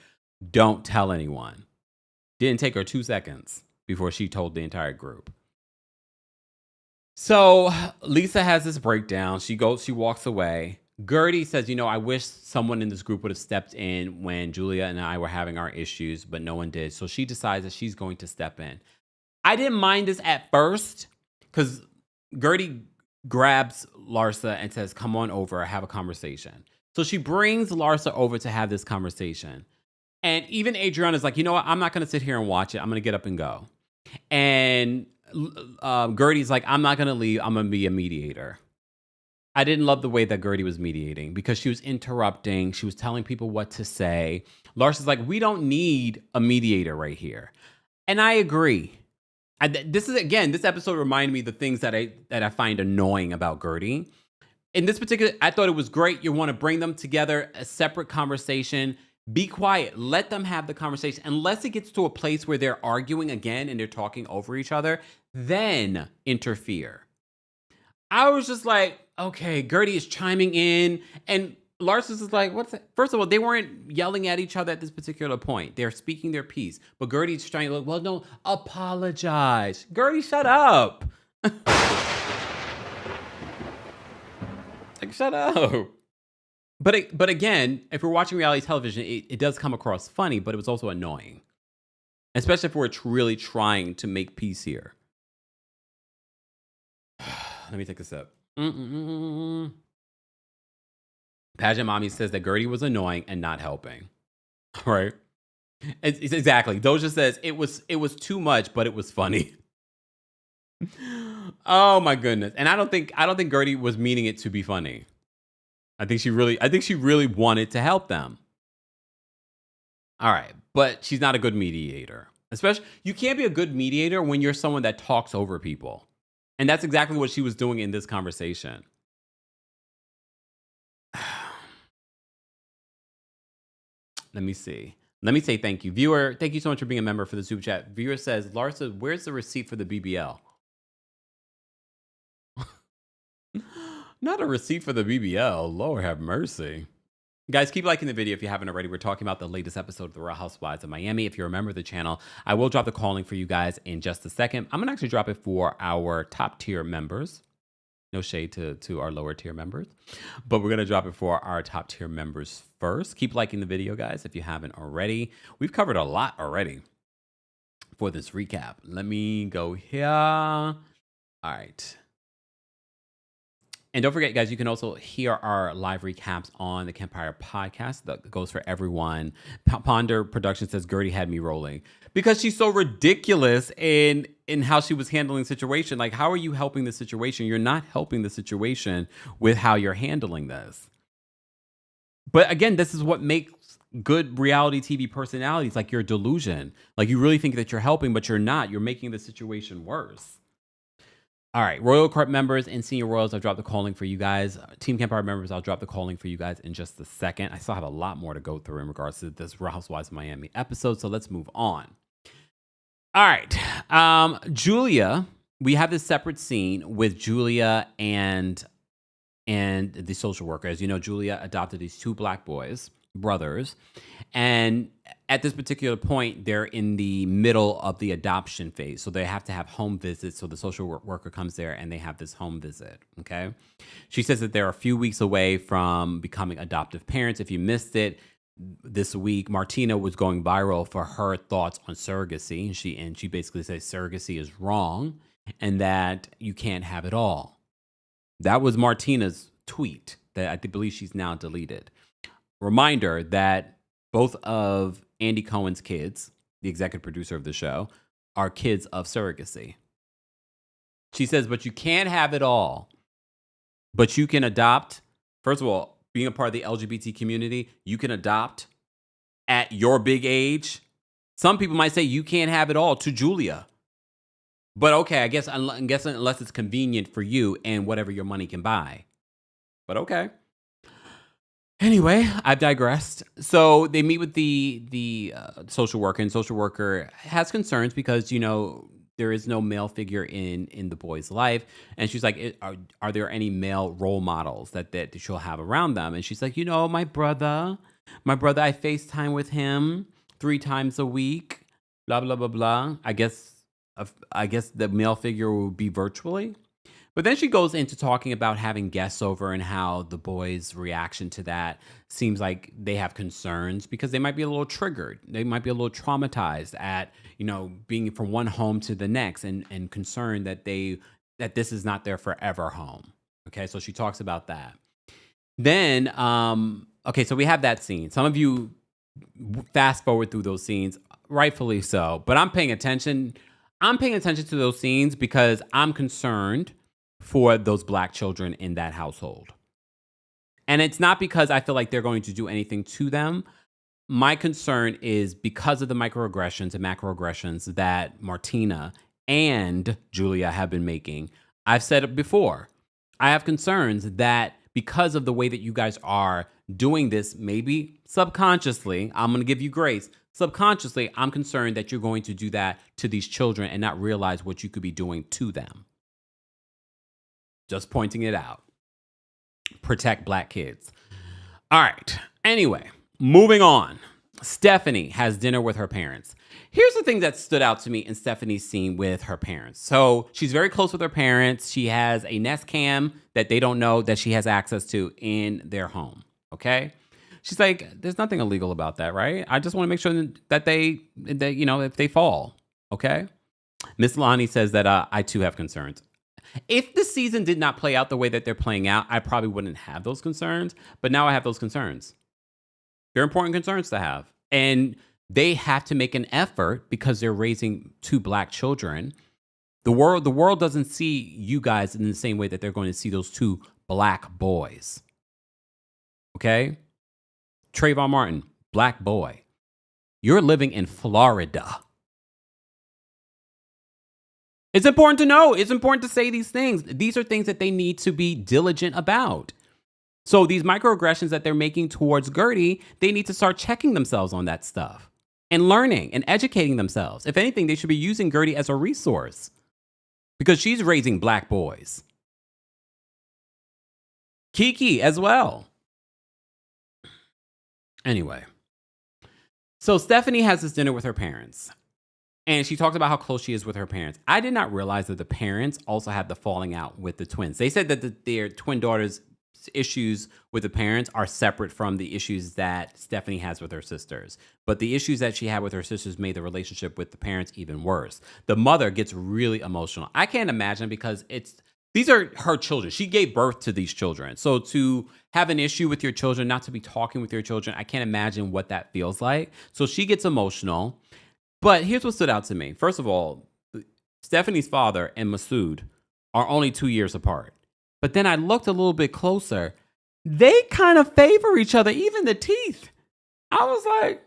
don't tell anyone. Didn't take her 2 seconds before she told the entire group. So Lisa has this breakdown. She walks away. Guerdy says, I wish someone in this group would have stepped in when Julia and I were having our issues, but no one did. So she decides that she's going to step in. I didn't mind this at first because Guerdy grabs Larsa and says, come on over, have a conversation. So she brings Larsa over to have this conversation. And even Adriana's like, you know what? I'm not going to sit here and watch it. I'm going to get up and go. And Guerdy's like, I'm not going to leave. I'm going to be a mediator. I didn't love the way that Guerdy was mediating because she was interrupting. She was telling people what to say. Larsa's like, we don't need a mediator right here. And I agree. This episode reminded me of the things that I find annoying about Guerdy. In this particular, I thought it was great. You want to bring them together, a separate conversation. Be quiet. Let them have the conversation. Unless it gets to a place where they're arguing again and they're talking over each other, then interfere. I was just like, okay, Guerdy is chiming in, and Larsa's is like, what's that? First of all, they weren't yelling at each other at this particular point. They're speaking their piece. But Guerdy's trying to look, well, no, apologize. Guerdy, shut up. Like, shut up. But again, if we're watching reality television, it does come across funny, but it was also annoying. Especially if we're really trying to make peace here. Let me take a sip. Pageant Mommy says that Guerdy was annoying and not helping. Right? It's exactly. Doja says it was too much, but it was funny. Oh my goodness. And I don't think Guerdy was meaning it to be funny. I think she really wanted to help them. All right, but she's not a good mediator. Especially, you can't be a good mediator when you're someone that talks over people. And that's exactly what she was doing in this conversation. Let me see. Let me say thank you. Viewer, thank you so much for being a member for the super chat. Viewer says, Larsa, where's the receipt for the BBL? Not a receipt for the BBL. Lord have mercy. Guys, keep liking the video if you haven't already. We're talking about the latest episode of the Real Housewives of Miami. If you're a member of the channel, I will drop the calling for you guys in just a second. I'm going to actually drop it for our top tier members. No shade to our lower tier members, but we're going to drop it for our top tier members first. Keep liking the video, guys, if you haven't already. We've covered a lot already for this recap. Let me go here. All right. And don't forget, guys, you can also hear our live recaps on the Kempire podcast. That goes for everyone. Ponder Production says Guerdy had me rolling because she's so ridiculous in how she was handling the situation. Like, how are you helping the situation? You're not helping the situation with how you're handling this. But again, this is what makes good reality TV personalities, like your delusion. Like, you really think that you're helping, but you're not. You're making the situation worse. All right, Royal Court members and Senior Royals, I'll drop the calling for you guys. Team Kempire members, I'll drop the calling for you guys in just a second. I still have a lot more to go through in regards to this Real Housewives of Miami episode, so let's move on. All right, Julia we have this separate scene with Julia and the social worker. As you know, Julia adopted these 2 black boys, brothers. And at this particular point, they're in the middle of the adoption phase. So they have to have home visits. So the social worker comes there and they have this home visit. Okay. She says that they're a few weeks away from becoming adoptive parents. If you missed it, this week, Martina was going viral for her thoughts on surrogacy. And she basically says surrogacy is wrong and that you can't have it all. That was Martina's tweet that I believe she's now deleted. Reminder that both of Andy Cohen's kids, the executive producer of the show, are kids of surrogacy. She says, but you can't have it all. But you can adopt. First of all, being a part of the LGBT community, you can adopt at your big age. Some people might say you can't have it all to Julia. But okay, I guess unless it's convenient for you and whatever your money can buy. But okay. Anyway, I've digressed. So they meet with the social worker, and social worker has concerns because, you know, there is no male figure in the boy's life. And she's like, are there any male role models that she'll have around them? And she's like, you know, my brother, I FaceTime with him 3 times a week, blah, blah, blah, blah. I guess the male figure will be virtually. But then she goes into talking about having guests over and how the boys' reaction to that seems like they have concerns because they might be a little triggered. They might be a little traumatized at, you know, being from one home to the next and concerned that this is not their forever home. Okay, so she talks about that. Then, okay, so we have that scene. Some of you fast forward through those scenes, rightfully so. But I'm paying attention. I'm paying attention to those scenes because I'm concerned for those black children in that household. And it's not because I feel like they're going to do anything to them. My concern is because of the microaggressions and macroaggressions that Martina and Julia have been making. I've said it before. I have concerns that because of the way that you guys are doing this, maybe subconsciously, I'm going to give you grace. Subconsciously, I'm concerned that you're going to do that to these children and not realize what you could be doing to them. Just pointing it out. Protect black kids. All right. Anyway, moving on. Stephanie has dinner with her parents. Here's the thing that stood out to me in Stephanie's scene with her parents. So she's very close with her parents. She has a Nest Cam that they don't know that she has access to in their home. Okay. She's like, there's nothing illegal about that, right? I just want to make sure that you know, if they fall. Okay. Miss Lonnie says that I too have concerns. If the season did not play out the way that they're playing out, I probably wouldn't have those concerns. But now I have those concerns. They're important concerns to have. And they have to make an effort because they're raising 2 black children. The world doesn't see you guys in the same way that they're going to see those 2 black boys. Okay? Trayvon Martin, black boy. You're living in Florida. It's important to know. It's important to say these things. These are things that they need to be diligent about. So these microaggressions that they're making towards Guerdy, they need to start checking themselves on that stuff and learning and educating themselves. If anything, they should be using Guerdy as a resource because she's raising black boys. Kiki as well. Anyway, so Stephanie has this dinner with her parents. And she talked about how close she is with her parents. I did not realize that the parents also had the falling out with the twins. They said that their twin daughters' issues with the parents are separate from the issues that Stephanie has with her sisters. But the issues that she had with her sisters made the relationship with the parents even worse. The mother gets really emotional. I can't imagine because these are her children. She gave birth to these children. So to have an issue with your children, not to be talking with your children, I can't imagine what that feels like. So she gets emotional. But here's what stood out to me. First of all, Stephanie's father and Masood are only 2 years apart. But then I looked a little bit closer. They kind of favor each other, even the teeth. I was like,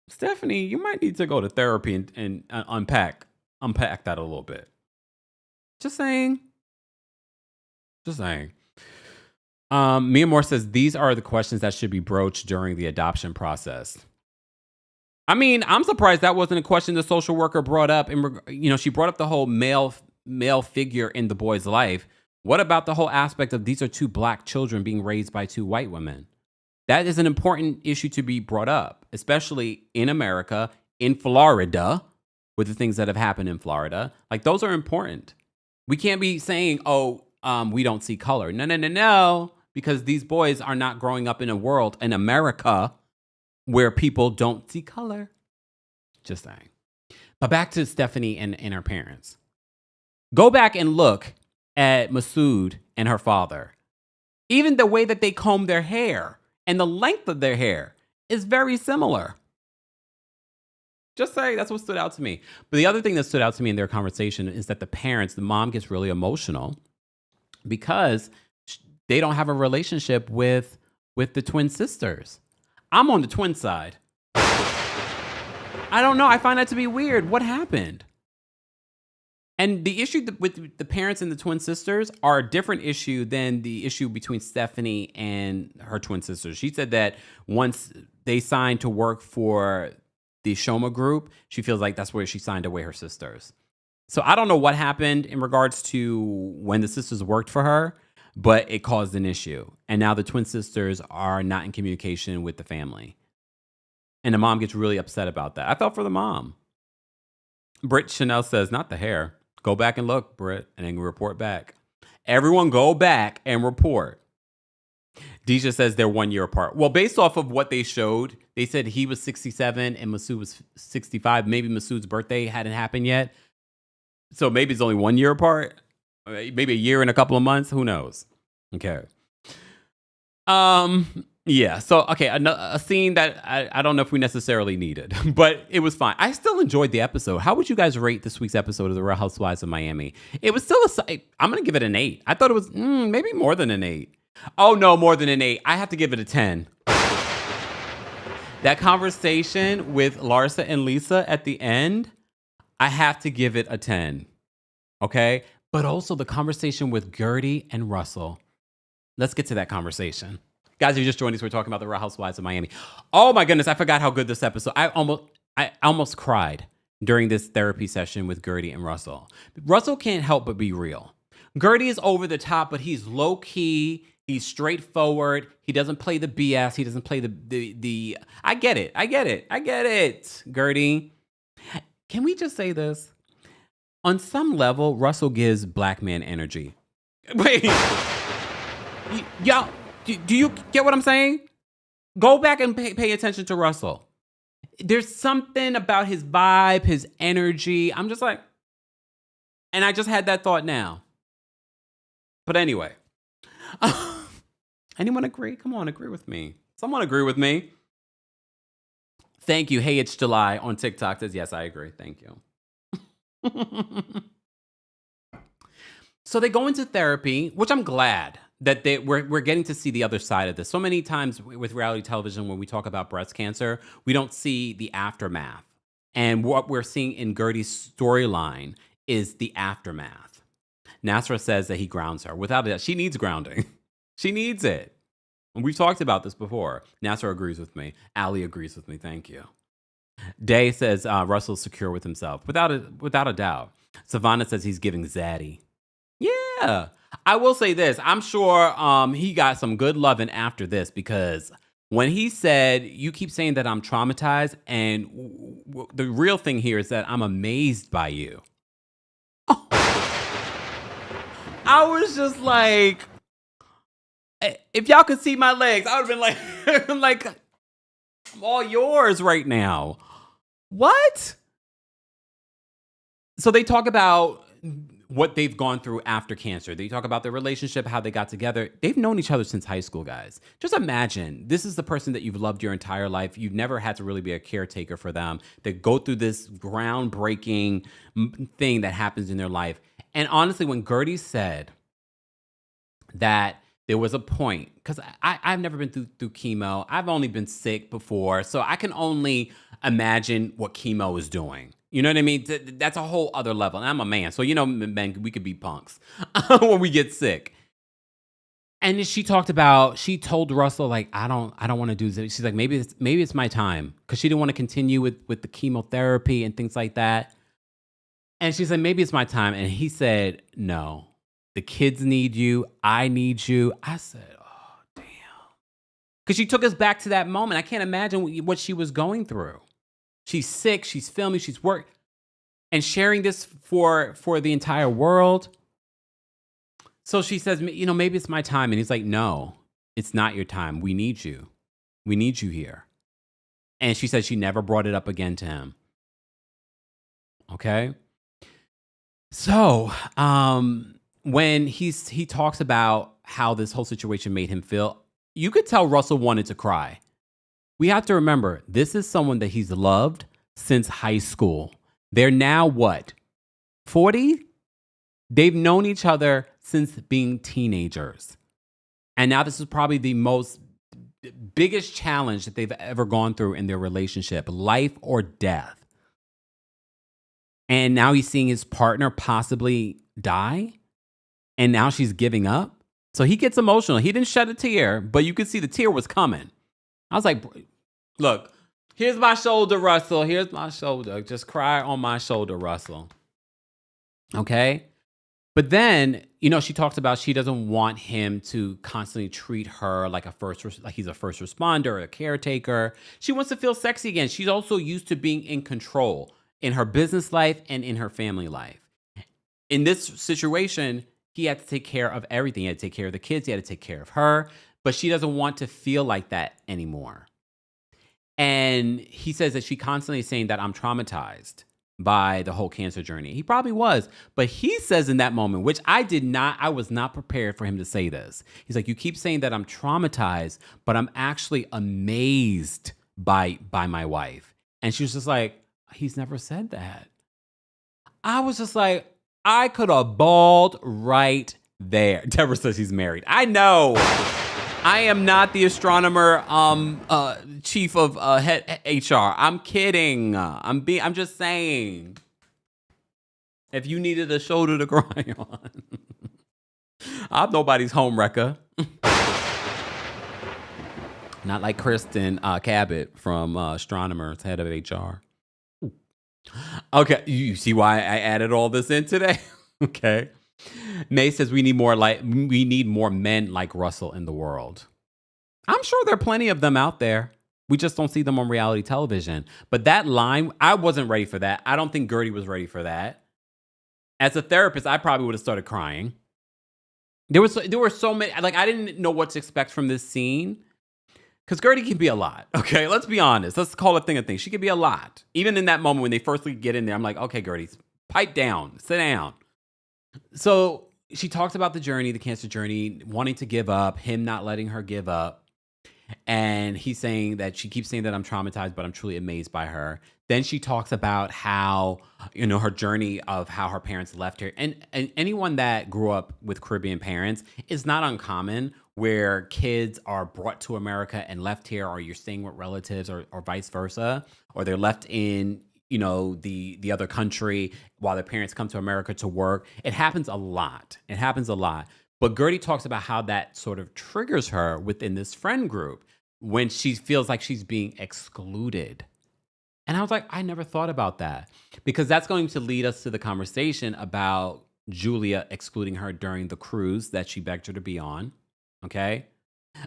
Stephanie, you might need to go to therapy and unpack that a little bit. Just saying. Mia Moore says, these are the questions that should be broached during the adoption process. I mean, I'm surprised that wasn't a question the social worker brought up. And, you know, she brought up the whole male male figure in the boy's life. What about the whole aspect of these are two black children being raised by two white women? That is an important issue to be brought up, especially in America, in Florida, with the things that have happened in Florida. Like, those are important. We can't be saying, we don't see color. No, because these boys are not growing up in a world in America where people don't see color. Just saying. But back to Stephanie and her parents. Go back and look at Masood and her father. Even the way that they comb their hair and the length of their hair is very similar. Just saying, that's what stood out to me. But the other thing that stood out to me in their conversation is that the mom gets really emotional because they don't have a relationship with the twin sisters. I'm on the twin side. I don't know. I find that to be weird. What happened? And the issue with the parents and the twin sisters are a different issue than the issue between Stephanie and her twin sisters. She said that once they signed to work for the Shoma group, she feels like that's where she signed away her sisters. So I don't know what happened in regards to when the sisters worked for her, but it caused an issue. And now the twin sisters are not in communication with the family. And the mom gets really upset about that. I felt for the mom. Britt Chanel says, not the hair. Go back and look, Britt, and then report back. Everyone go back and report. Deja says they're 1 year apart. Well, based off of what they showed, they said he was 67 and Masood was 65. Maybe Masood's birthday hadn't happened yet. So maybe it's only 1 year apart. Maybe a year and a couple of months. Who knows? Okay. Yeah. So, okay. A scene that I don't know if we necessarily needed, but it was fine. I still enjoyed the episode. How would you guys rate this week's episode of The Real Housewives of Miami? It was still I'm going to give it an 8. I thought it was maybe more than an 8. Oh, no, more than an 8. I have to give it a 10. That conversation with Larsa and Lisa at the end, I have to give it a 10. Okay? But also the conversation with Guerdy and Russell. Let's get to that conversation. Guys, if you just joined us, we're talking about The Real Housewives of Miami. Oh my goodness, I forgot how good this episode. I almost cried during this therapy session with Guerdy and Russell. Russell can't help but be real. Guerdy is over the top, but he's low key. He's straightforward. He doesn't play the BS. He doesn't play the I get it. Guerdy. Can we just say this? On some level, Russell gives black man energy. Wait. Y'all, do you get what I'm saying? Go back and pay attention to Russell. There's something about his vibe, his energy. I'm just like, and I just had that thought now. But anyway, anyone agree? Come on, agree with me. Someone agree with me. Thank you. Hey, it's July on TikTok says, yes, I agree. Thank you. So they go into therapy, which I'm glad that we're getting to see the other side of this. So many times with reality television, when we talk about breast cancer, we don't see the aftermath. And what we're seeing in Guerdy's storyline is the aftermath. Nasra says that he grounds her. Without a doubt, she needs grounding. She needs it. And we've talked about this before. Nasra agrees with me. Ali agrees with me. Thank you. Day says Russell's secure with himself. Without a doubt. Savannah says he's giving zaddy. Yeah. I will say this. I'm sure he got some good loving after this, because when he said, you keep saying that I'm traumatized, and the real thing here is that I'm amazed by you. Oh. I was just like, if y'all could see my legs, I would have been like, I'm all yours right now. What? So they talk about what they've gone through after cancer. They talk about their relationship, how they got together. They've known each other since high school, guys. Just imagine, this is the person that you've loved your entire life. You've never had to really be a caretaker for them. They go through this groundbreaking thing that happens in their life. And honestly, when Guerdy said that there was a point, because I've never been through chemo. I've only been sick before, so I can only imagine what chemo is doing. You know what I mean? That's a whole other level. And I'm a man, so you know, men, we could be punks when we get sick. And she told Russell, like, I don't want to do this. She's like, maybe it's my time, because she didn't want to continue with the chemotherapy and things like that. And she said, maybe it's my time. And he said, no, the kids need you. I need you. I said, oh, damn. Because she took us back to that moment. I can't imagine what she was going through. She's sick. She's filming. She's working. And sharing this for the entire world. So she says, maybe it's my time. And he's like, no, it's not your time. We need you. We need you here. And she said she never brought it up again to him. Okay. So when he talks about how this whole situation made him feel, you could tell Russell wanted to cry. We have to remember, this is someone that he's loved since high school. They're now what? 40? They've known each other since being teenagers. And now this is probably the biggest challenge that they've ever gone through in their relationship, life or death. And now he's seeing his partner possibly die. And now she's giving up. So he gets emotional. He didn't shed a tear, but you could see the tear was coming. I was like, look, here's my shoulder, Russell. Here's my shoulder. Just cry on my shoulder, Russell. Okay? But then, she talks about she doesn't want him to constantly treat her like he's a first responder or a caretaker. She wants to feel sexy again. She's also used to being in control in her business life and in her family life. In this situation, he had to take care of everything. He had to take care of the kids. He had to take care of her. But she doesn't want to feel like that anymore. And he says that she constantly is saying that I'm traumatized by the whole cancer journey. He probably was. But he says in that moment, which I was not prepared for him to say this. He's like, you keep saying that I'm traumatized, but I'm actually amazed by my wife. And she was just like, he's never said that. I was just like, I could have bawled right there. Deborah says he's married. I know. I am not the astronomer chief of head HR. I'm kidding. I'm just saying. If you needed a shoulder to cry on, I'm nobody's home wrecker. Not like Kristen Cabot from Astronomer's head of HR. Okay, you see why I added all this in today? Okay. May says we need more men like Russell in the world. I'm sure there are plenty of them out there. We just don't see them on reality television. But that line, I wasn't ready for that. I don't think Guerdy was ready for that. As a therapist, I probably would have started crying. There were so many, I didn't know what to expect from this scene. Because Guerdy can be a lot, okay? Let's be honest. Let's call it a thing. She can be a lot. Even in that moment when they first get in there, I'm like, okay, Guerdy, pipe down, sit down. So she talks about the journey, the cancer journey, wanting to give up, him not letting her give up. And he's saying that she keeps saying that I'm traumatized, but I'm truly amazed by her. Then she talks about how, her journey of how her parents left her. And anyone that grew up with Caribbean parents, it's not uncommon where kids are brought to America and left here, or you're staying with relatives or vice versa, or they're left in, the other country while their parents come to America to work. It happens a lot. But Guerdy talks about how that sort of triggers her within this friend group when she feels like she's being excluded. And I was like, I never thought about that, because that's going to lead us to the conversation about Julia excluding her during the cruise that she begged her to be on. Okay.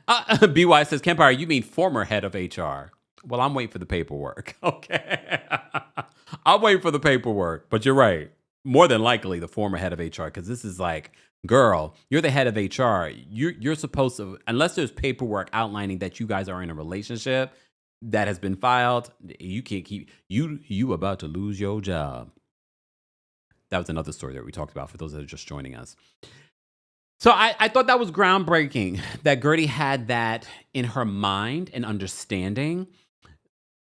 BY says, Kempire, you mean former head of HR? Well, I'm waiting for the paperwork. Okay. I'm waiting for the paperwork, but you're right. More than likely the former head of HR, because this is like, girl, you're the head of HR. You're supposed to, unless there's paperwork outlining that you guys are in a relationship that has been filed, you can't keep, you about to lose your job. That was another story that we talked about for those that are just joining us. So I thought that was groundbreaking that Guerdy had that in her mind and understanding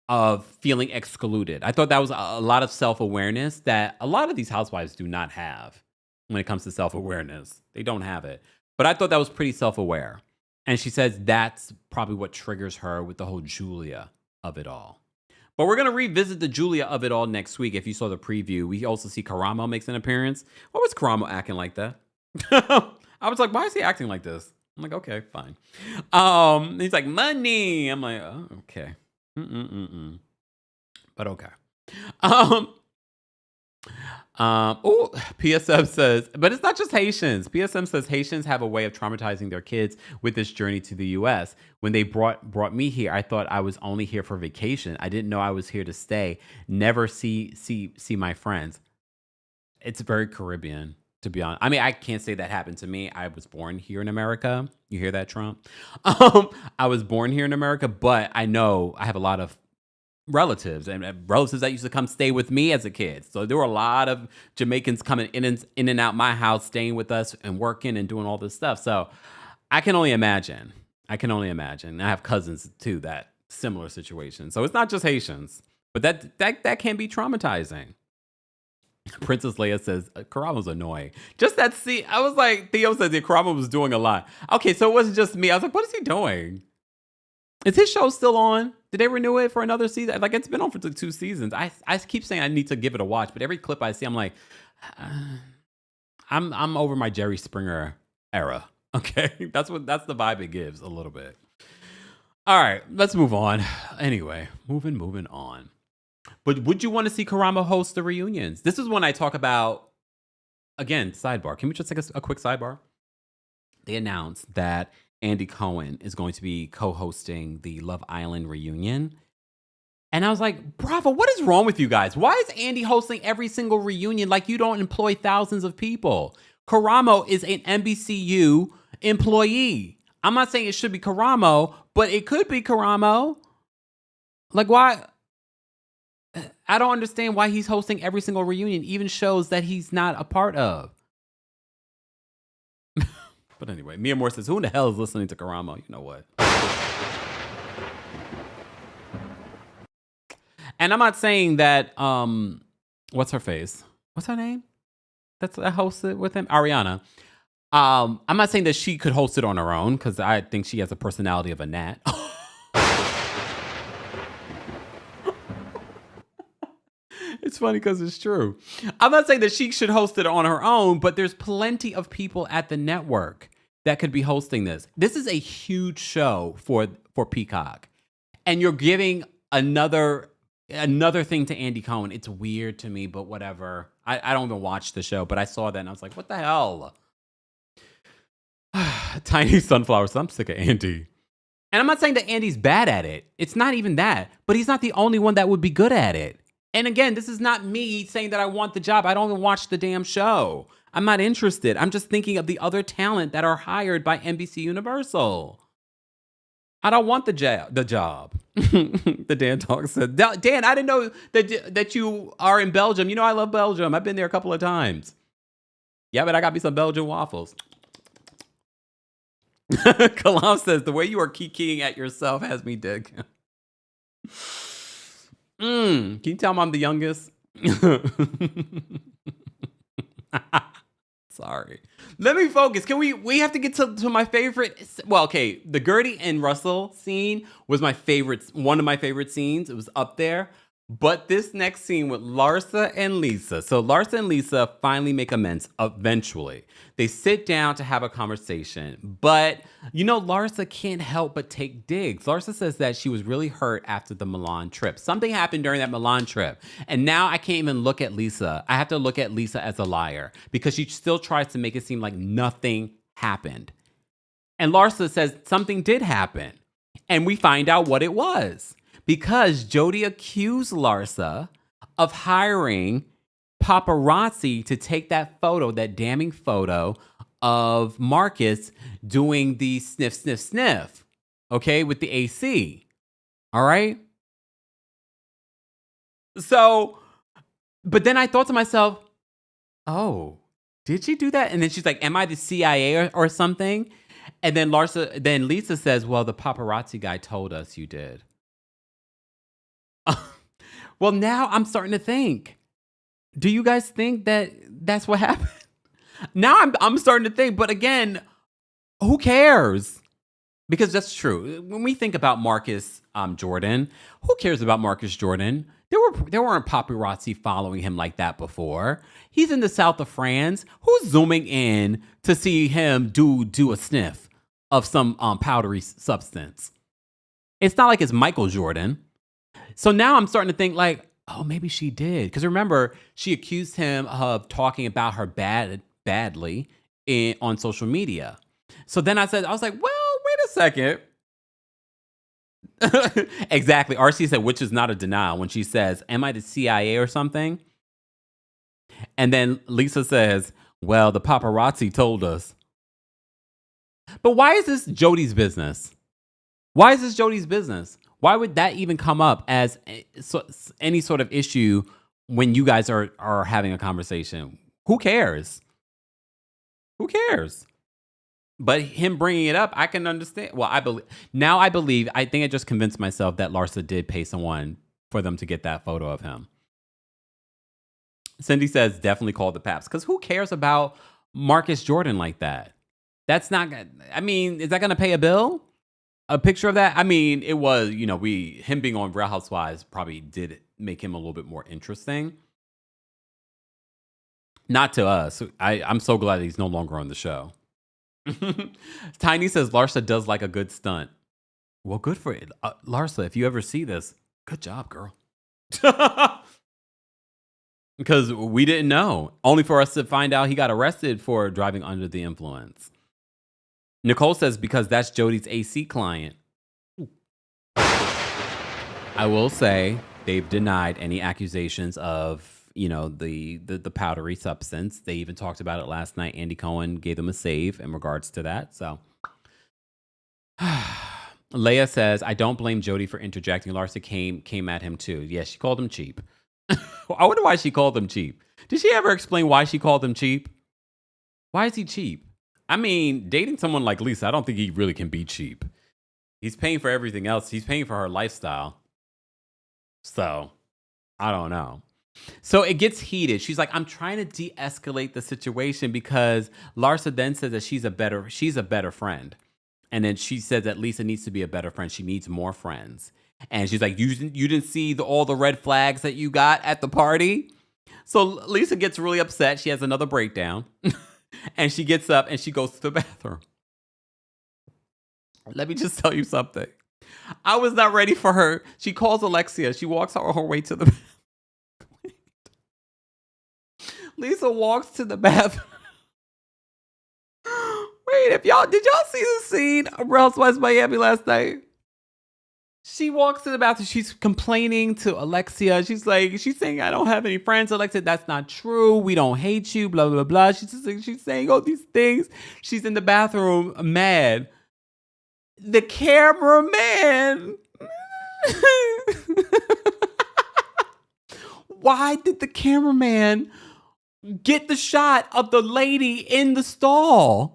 of feeling excluded. I thought that was a lot of self-awareness that a lot of these housewives do not have when it comes to self-awareness. They don't have it. But I thought that was pretty self-aware. And she says that's probably what triggers her with the whole Julia of it all. But we're going to revisit the Julia of it all next week. If you saw the preview, we also see Karamo makes an appearance. What was Karamo acting like that? I was like, why is he acting like this? I'm like, okay, fine. He's like, money. I'm like, oh, okay. But okay. PSM says, but it's not just Haitians. PSM says Haitians have a way of traumatizing their kids with this journey to the U.S. When they brought me here, I thought I was only here for vacation. I didn't know I was here to stay. Never see my friends. It's very Caribbean, to be honest. I mean, I can't say that happened to me. I was born here in America. You hear that, Trump? I was born here in America, but I know I have a lot of relatives that used to come stay with me as a kid. So there were a lot of Jamaicans coming in and out my house, staying with us and working and doing all this stuff. So I can only imagine. I have cousins too, that similar situation. So it's not just Haitians, but that can be traumatizing. Princess Leia says, Karamo's annoying. Just that scene, I was like, Theo says that Karamo was doing a lot. Okay, so it wasn't just me. I was like, what is he doing? Is his show still on? Did they renew it for another season? Like, it's been on for 2 seasons. I keep saying I need to give it a watch, but every clip I see, I'm like, I'm over my Jerry Springer era. Okay, that's the vibe it gives a little bit. All right, let's move on. Anyway, moving on. But would you want to see Karamo host the reunions? This is when I talk about, again, sidebar. Can we just take a quick sidebar? They announced that Andy Cohen is going to be co-hosting the Love Island reunion. And I was like, bravo, what is wrong with you guys? Why is Andy hosting every single reunion like you don't employ thousands of people? Karamo is an NBCU employee. I'm not saying it should be Karamo, but it could be Karamo. Like, why? I don't understand why he's hosting every single reunion, even shows that he's not a part of. But anyway, Mia Moore says, who in the hell is listening to Karamo? You know what? And I'm not saying that, what's her face? What's her name? That's I hosted with him? Ariana. I'm not saying that she could host it on her own, because I think she has the personality of a gnat. It's funny because it's true. I'm not saying that she should host it on her own, but there's plenty of people at the network that could be hosting this. This is a huge show for Peacock. And you're giving another thing to Andy Cohen. It's weird to me, but whatever. I don't even watch the show, but I saw that and I was like, what the hell? Tiny Sunflower, so I'm sick of Andy. And I'm not saying that Andy's bad at it. It's not even that. But he's not the only one that would be good at it. And again, this is not me saying that I want the job. I don't even watch the damn show. I'm not interested. I'm just thinking of the other talent that are hired by NBC Universal. I don't want the job. The Dan Talk said, Dan, I didn't know that you are in Belgium. You know I love Belgium. I've been there a couple of times. Yeah, but I got me some Belgian waffles. Kalam says, the way you are kikiing at yourself has me dead. Can you tell me I'm the youngest? Sorry. Let me focus. Can we have to get to my favorite? Well, okay. The Guerdy and Russell scene was one of my favorite scenes. It was up there. But this next scene with Larsa and Lisa. So Larsa and Lisa finally make amends eventually. They sit down to have a conversation. But, Larsa can't help but take digs. Larsa says that she was really hurt after the Milan trip. Something happened during that Milan trip. And now I can't even look at Lisa. I have to look at Lisa as a liar because she still tries to make it seem like nothing happened. And Larsa says something did happen. And we find out what it was. Because Jody accused Larsa of hiring paparazzi to take that photo, that damning photo of Marcus doing the sniff, sniff, sniff, okay, with the AC. All right? So, but then I thought to myself, oh, did she do that? And then she's like, am I the CIA or something? And then Lisa says, well, the paparazzi guy told us you did. Well, now I'm starting to think, do you guys think that that's what happened? Now I'm starting to think, but again, who cares? Because that's true. When we think about Marcus Jordan, who cares about Marcus Jordan? There weren't paparazzi following him like that before. He's in the south of France. Who's zooming in to see him do a sniff of some powdery substance? It's not like it's Michael Jordan. So now I'm starting to think like, Oh, maybe she did. Because remember, she accused him of talking about her badly on social media. So then I was like, well, wait a second. Exactly. RC said, which is not a denial when she says, am I the CIA or something? And then Lisa says, well, the paparazzi told us. But why is this Jody's business? Why is this Jody's business? Why would that even come up as any sort of issue when you guys are having a conversation? Who cares? Who cares? But him bringing it up, I can understand. Well, I think I just convinced myself that Larsa did pay someone for them to get that photo of him. Cindy says, definitely call the Paps. Because who cares about Marcus Jordan like that? That's not, I mean, is that going to pay a bill? A picture of that? I mean, it was, him being on Real Housewives probably did make him a little bit more interesting. Not to us. I'm so glad he's no longer on the show. Tiny says Larsa does like a good stunt. Well, good for it. Larsa, if you ever see this, good job, girl. Because we didn't know. Only for us to find out he got arrested for driving under the influence. Nicole says because that's Jody's AC client. I will say they've denied any accusations of, the powdery substance. They even talked about it last night. Andy Cohen gave them a save in regards to that. So Leia says, I don't blame Jody for interjecting. Larsa came at him too. Yes, she called him cheap. I wonder why she called him cheap. Did she ever explain why she called him cheap? Why is he cheap? I mean, dating someone like Lisa, I don't think he really can be cheap. He's paying for everything else. He's paying for her lifestyle. So, I don't know. So it gets heated. She's like, I'm trying to de-escalate the situation because Larsa then says that she's a better friend. And then she says that Lisa needs to be a better friend. She needs more friends. And she's like, you didn't see all the red flags that you got at the party? So Lisa gets really upset. She has another breakdown. And she gets up and she goes to the bathroom. Let me just tell you something. I was not ready for her. She calls Alexia. She walks her way to the bathroom. Lisa walks to the bathroom. Wait, did y'all see the scene of Real Housewives of Miami last night? She walks to the bathroom. She's complaining to Alexia. She's saying, I don't have any friends. Alexia, that's not true. We don't hate you, blah, blah, blah. She's saying all these things. She's in the bathroom mad. The cameraman. Why did the cameraman get the shot of the lady in the stall?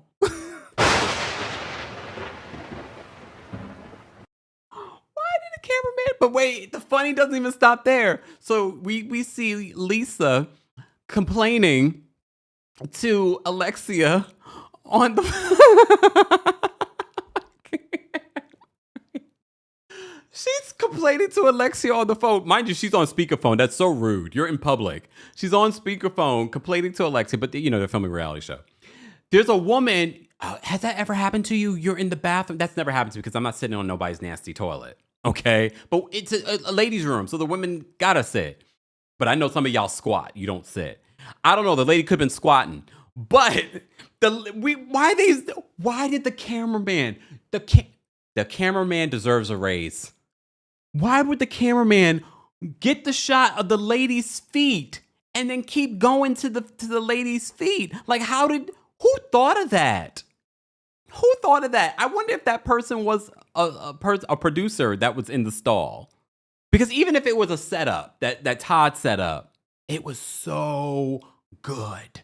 Cameraman, but wait, the funny doesn't even stop there. So we see Lisa complaining to Alexia on the she's complaining to Alexia on the phone. Mind you, she's on speakerphone. That's so rude. You're in public. She's on speakerphone complaining to Alexia, but they're filming a reality show. There's a woman. Has that ever happened to you? You're in the bathroom. That's never happened to me because I'm not sitting on nobody's nasty toilet. Okay, but it's a ladies' room, so the women gotta sit. But I know some of y'all squat. You don't sit. I don't know. The lady could have been squatting, but why did the cameraman? The cameraman deserves a raise. Why would the cameraman get the shot of the lady's feet and then keep going to the lady's feet? Like, who thought of that? Who thought of that? I wonder if that person was a producer that was in the stall. Because even if it was a setup that Todd set up, it was so good.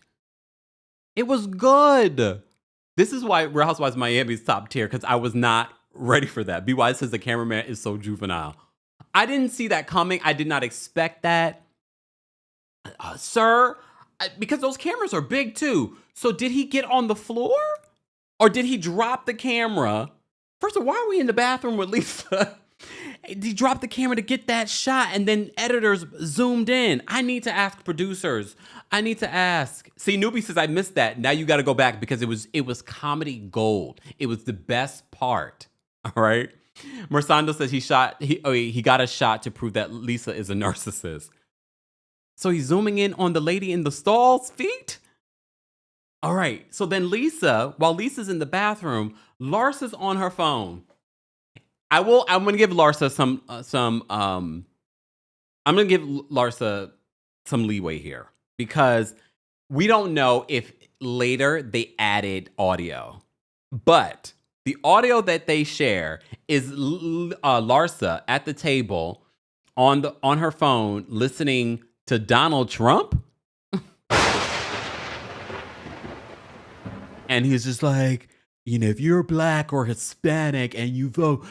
It was good. This is why Real Housewives of Miami is top tier, because I was not ready for that. BY says the cameraman is so juvenile. I didn't see that coming. I did not expect that. Sir, because those cameras are big too. So did he get on the floor? Or did he drop the camera? First of all, why are we in the bathroom with Lisa? Did he drop the camera to get that shot and then editors zoomed in? I need to ask producers. I need to ask. See, Newbie says I missed that. Now you got to go back because it was comedy gold. It was the best part. All right. Mersando says he got a shot to prove that Lisa is a narcissist. So he's zooming in on the lady in the stall's feet. All right. So then while Lisa's in the bathroom, Larsa's on her phone. I'm going to give Larsa some leeway here because we don't know if later they added audio, but the audio that they share is Larsa at the table on her phone listening to Donald Trump. And he's just like, if you're black or Hispanic and you vote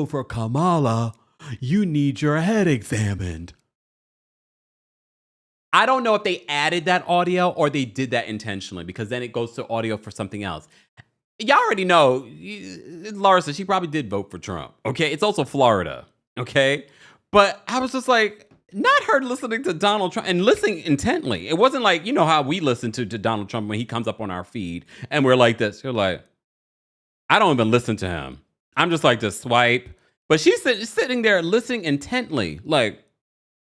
for Kamala, you need your head examined. I don't know if they added that audio or they did that intentionally because then it goes to audio for something else. Y'all already know, Larsa, she probably did vote for Trump. Okay, it's also Florida. Okay, but I was just like, not her listening to Donald Trump and listening intently. It wasn't like, how we listen to Donald Trump when he comes up on our feed and we're like this. You're like, I don't even listen to him. I'm just like this swipe. But she's sitting there listening intently like,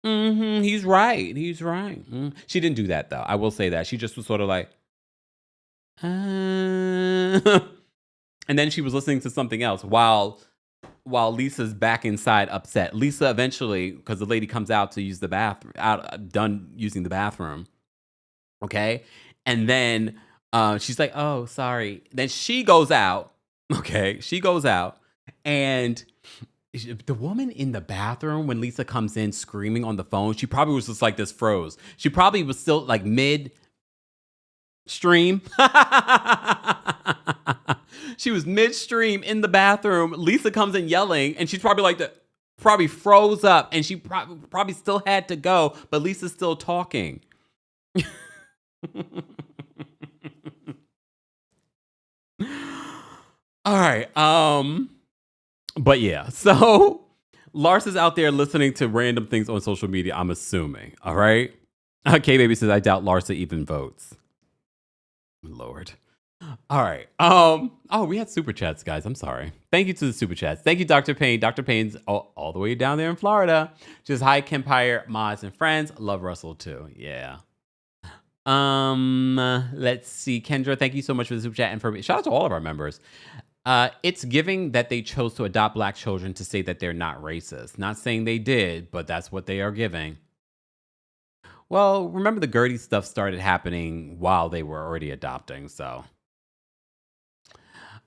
he's right. He's right. She didn't do that, though. I will say that. She just was sort of like, and then she was listening to something else while Lisa's back inside upset. Lisa eventually, because the lady comes out to use the bathroom, done using the bathroom. Okay. And then she's like, oh, sorry. Then she goes out. Okay. She goes out. And the woman in the bathroom, when Lisa comes in screaming on the phone, she probably was just like this froze. She probably was still like mid-stream. She was midstream in the bathroom. Lisa comes in yelling, and she's probably like probably froze up, and she probably still had to go, but Lisa's still talking. All right. But yeah, so Larsa's out there listening to random things on social media, I'm assuming. All right. Okay, baby says, I doubt Larsa even votes. Lord. All right. Oh, we had super chats, guys. I'm sorry. Thank you to the super chats. Thank you, Dr. Payne. Dr. Payne's all the way down there in Florida. Just hi, Kempire, mods, and friends. Love Russell too. Yeah. Let's see. Kendra, thank you so much for the super chat and for shout out to all of our members. It's giving that they chose to adopt black children to say that they're not racist. Not saying they did, but that's what they are giving. Well, remember the Guerdy stuff started happening while they were already adopting, so.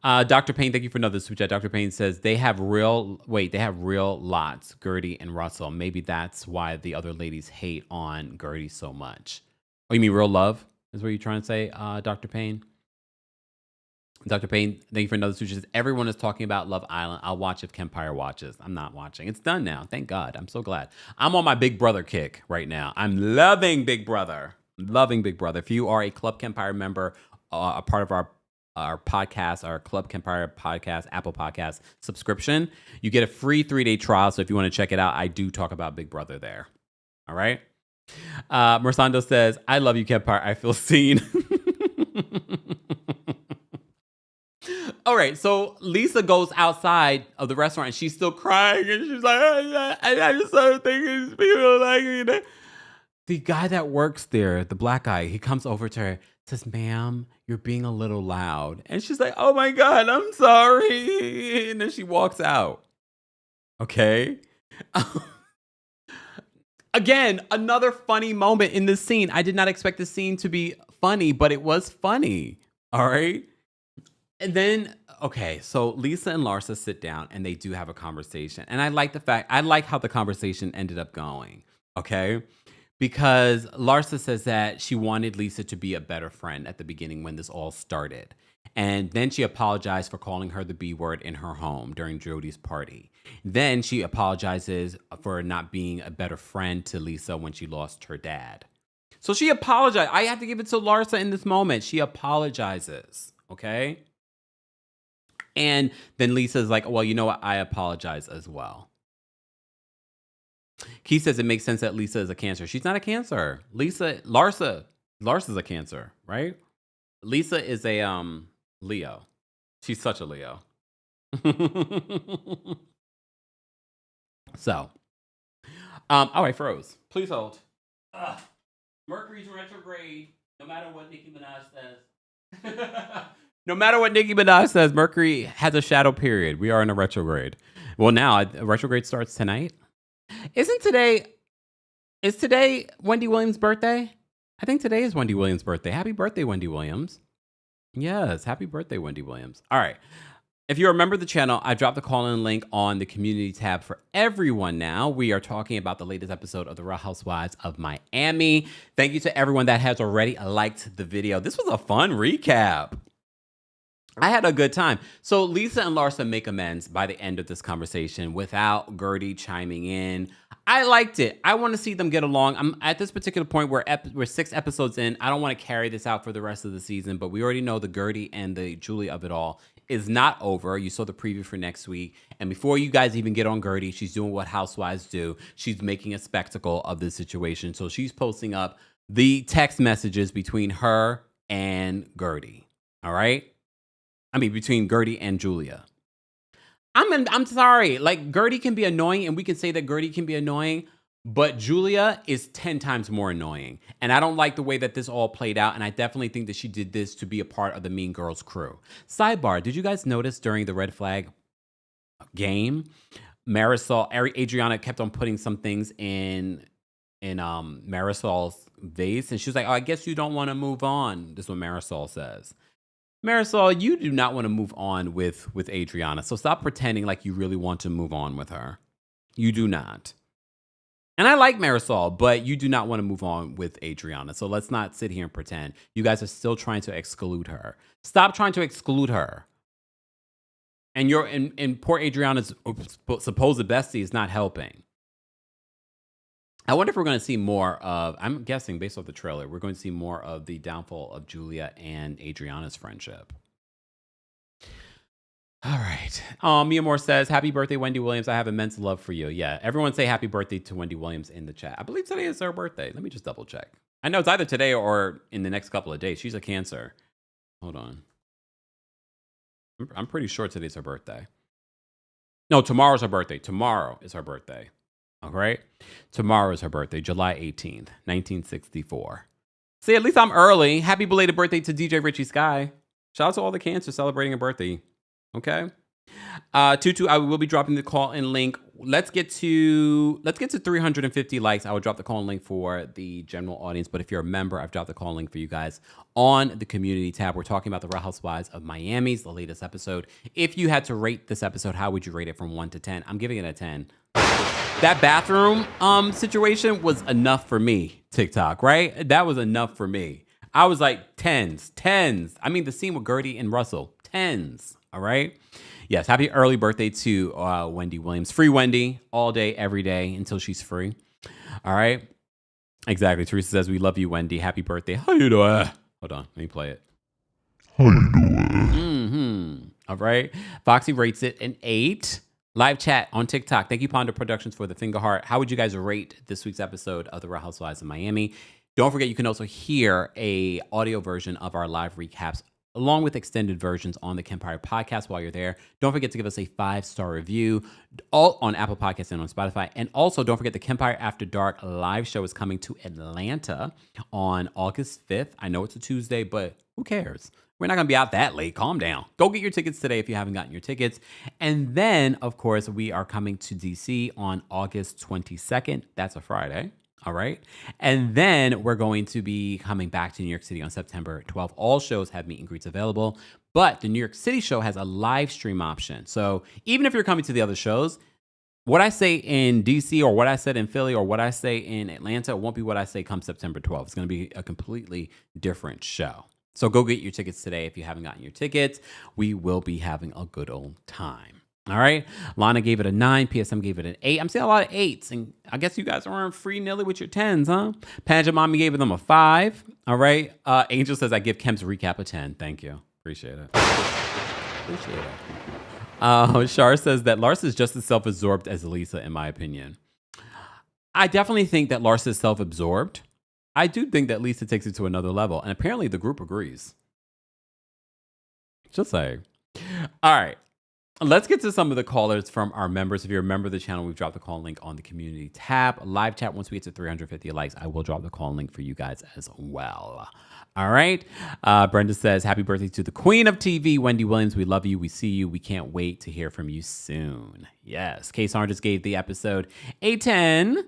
Dr. Payne, thank you for another super chat. Dr. Payne says they have real lots, Guerdy and Russell. Maybe that's why the other ladies hate on Guerdy so much. Oh, you mean real love is what you're trying to say, Dr. Payne? Dr. Payne, thank you for another super chat. Everyone is talking about Love Island. I'll watch if Kempire watches. I'm not watching. It's done now. Thank God. I'm so glad. I'm on my Big Brother kick right now. I'm loving Big Brother. Loving Big Brother. If you are a Club Kempire member, a part of our podcast, our Club Kempire podcast, Apple Podcast subscription, you get a free 3-day trial. So if you want to check it out, I do talk about Big Brother there. All right. Mersando says, I love you, Kempire. I feel seen. All right. So Lisa goes outside of the restaurant and she's still crying. And she's like, I just started thinking these people like me. The guy that works there, the black guy, he comes over to her, says, ma'am, you're being a little loud. And she's like, oh my God, I'm sorry. And then she walks out. Okay. Again, another funny moment in this scene. I did not expect the scene to be funny, but it was funny. All right. And then, okay, so Lisa and Larsa sit down and they do have a conversation. And I like how the conversation ended up going. Okay. Because Larsa says that she wanted Lisa to be a better friend at the beginning when this all started. And then she apologized for calling her the B word in her home during Jody's party. Then she apologizes for not being a better friend to Lisa when she lost her dad. So she apologized. I have to give it to Larsa in this moment. She apologizes. Okay. And then Lisa's like, well, you know what? I apologize as well. Keith says it makes sense that Lisa is a Cancer. She's not a Cancer. Larsa's a Cancer, right? Lisa is a Leo. She's such a Leo. So, all right, froze. Please hold. Mercury's retrograde, no matter what Nicki Minaj says. No matter what Nicki Minaj says, Mercury has a shadow period. We are in a retrograde. Well, now, retrograde starts tonight. Is today Wendy Williams' birthday? I think today is Wendy Williams' birthday. Happy birthday, Wendy Williams. Yes, happy birthday, Wendy Williams. All right. If you remember the channel, I dropped the call-in link on the community tab for everyone now. We are talking about the latest episode of The Real Housewives of Miami. Thank you to everyone that has already liked the video. This was a fun recap. I had a good time. So Lisa and Larsa make amends by the end of this conversation without Guerdy chiming in. I liked it. I want to see them get along. I'm at this particular point where we're 6 episodes in. I don't want to carry this out for the rest of the season, but we already know the Guerdy and the Julia of it all is not over. You saw the preview for next week. And before you guys even get on Guerdy, she's doing what housewives do. She's making a spectacle of this situation. So she's posting up the text messages between her and Guerdy. All right? I mean, between Guerdy and Julia. I'm sorry. Like, Guerdy can be annoying, and we can say that Guerdy can be annoying, but Julia is 10 times more annoying. And I don't like the way that this all played out, and I definitely think that she did this to be a part of the Mean Girls crew. Sidebar, did you guys notice during the red flag game, Adriana kept on putting some things in Marisol's vase, and she was like, oh, I guess you don't want to move on. This is what Marisol says. Marisol, you do not want to move on with Adriana, so stop pretending like you really want to move on with her. You do not. And I like Marisol, but you do not want to move on with Adriana, so let's not sit here and pretend. You guys are still trying to exclude her. Stop trying to exclude her. And poor Adriana's supposed bestie is not helping. I wonder if we're going to see more of, I'm guessing based off the trailer, we're going to see more of the downfall of Julia and Adriana's friendship. All right. Mia Moore says, happy birthday, Wendy Williams. I have immense love for you. Yeah, everyone say happy birthday to Wendy Williams in the chat. I believe today is her birthday. Let me just double check. I know it's either today or in the next couple of days. She's a Cancer. Hold on. I'm pretty sure today's her birthday. No, tomorrow's her birthday. Tomorrow is her birthday. All right. Tomorrow is her birthday, July 18th, 1964. See, at least I'm early. Happy belated birthday to DJ Richie Sky. Shout out to all the Cancers celebrating a birthday. Okay. Tutu, I will be dropping the call-in link. Let's get to 350 likes. I will drop the call-in link for the general audience. But if you're a member, I've dropped the call-in link for you guys on the community tab. We're talking about the Real Housewives of Miami's, the latest episode. If you had to rate this episode, how would you rate it from 1 to 10? I'm giving it a 10. That bathroom situation was enough for me, TikTok, right? That was enough for me. I was like, tens. I mean, the scene with Guerdy and Russell, 10s, all right? Yes, happy early birthday to Wendy Williams. Free Wendy all day, every day until she's free. All right? Exactly. Teresa says, we love you, Wendy. Happy birthday. How you doing? Hold on. Let me play it. How you doing? All right. Foxy rates it an 8. Live chat on TikTok. Thank you, Ponder Productions, for the finger heart. How would you guys rate this week's episode of The Real Housewives of Miami? Don't forget, you can also hear a audio version of our live recaps along with extended versions on the Kempire podcast while you're there. Don't forget to give us a 5-star review all on Apple Podcasts and on Spotify. And also, don't forget the Kempire After Dark live show is coming to Atlanta on August 5th. I know it's a Tuesday, but who cares? We're not going to be out that late. Calm down. Go get your tickets today if you haven't gotten your tickets. And then, of course, we are coming to DC on August 22nd. That's a Friday. All right. And then we're going to be coming back to New York City on September 12th. All shows have meet and greets available, but the New York City show has a live stream option. So even if you're coming to the other shows, what I say in DC or what I said in Philly or what I say in Atlanta won't be what I say come September 12th. It's going to be a completely different show. So go get your tickets today if you haven't gotten your tickets. We will be having a good old time. All right. Lana gave it a 9. PSM gave it an 8. I'm seeing a lot of 8s. And I guess you guys are free nilly with your 10s, huh? Panja Mommy gave them a 5. All right. Angel says, I give Kemp's recap a 10. Thank you. Appreciate it. Shar says that Larsa is just as self-absorbed as Lisa, in my opinion. I definitely think that Larsa is self-absorbed. I do think that Lisa takes it to another level. And apparently the group agrees. Just saying. All right. Let's get to some of the callers from our members. If you're a member of the channel, we've dropped the call link on the community tab. Live chat, once we get to 350 likes, I will drop the call link for you guys as well. All right. Brenda says, happy birthday to the queen of TV, Wendy Williams. We love you. We see you. We can't wait to hear from you soon. Yes. Case Orange just gave the episode a 10.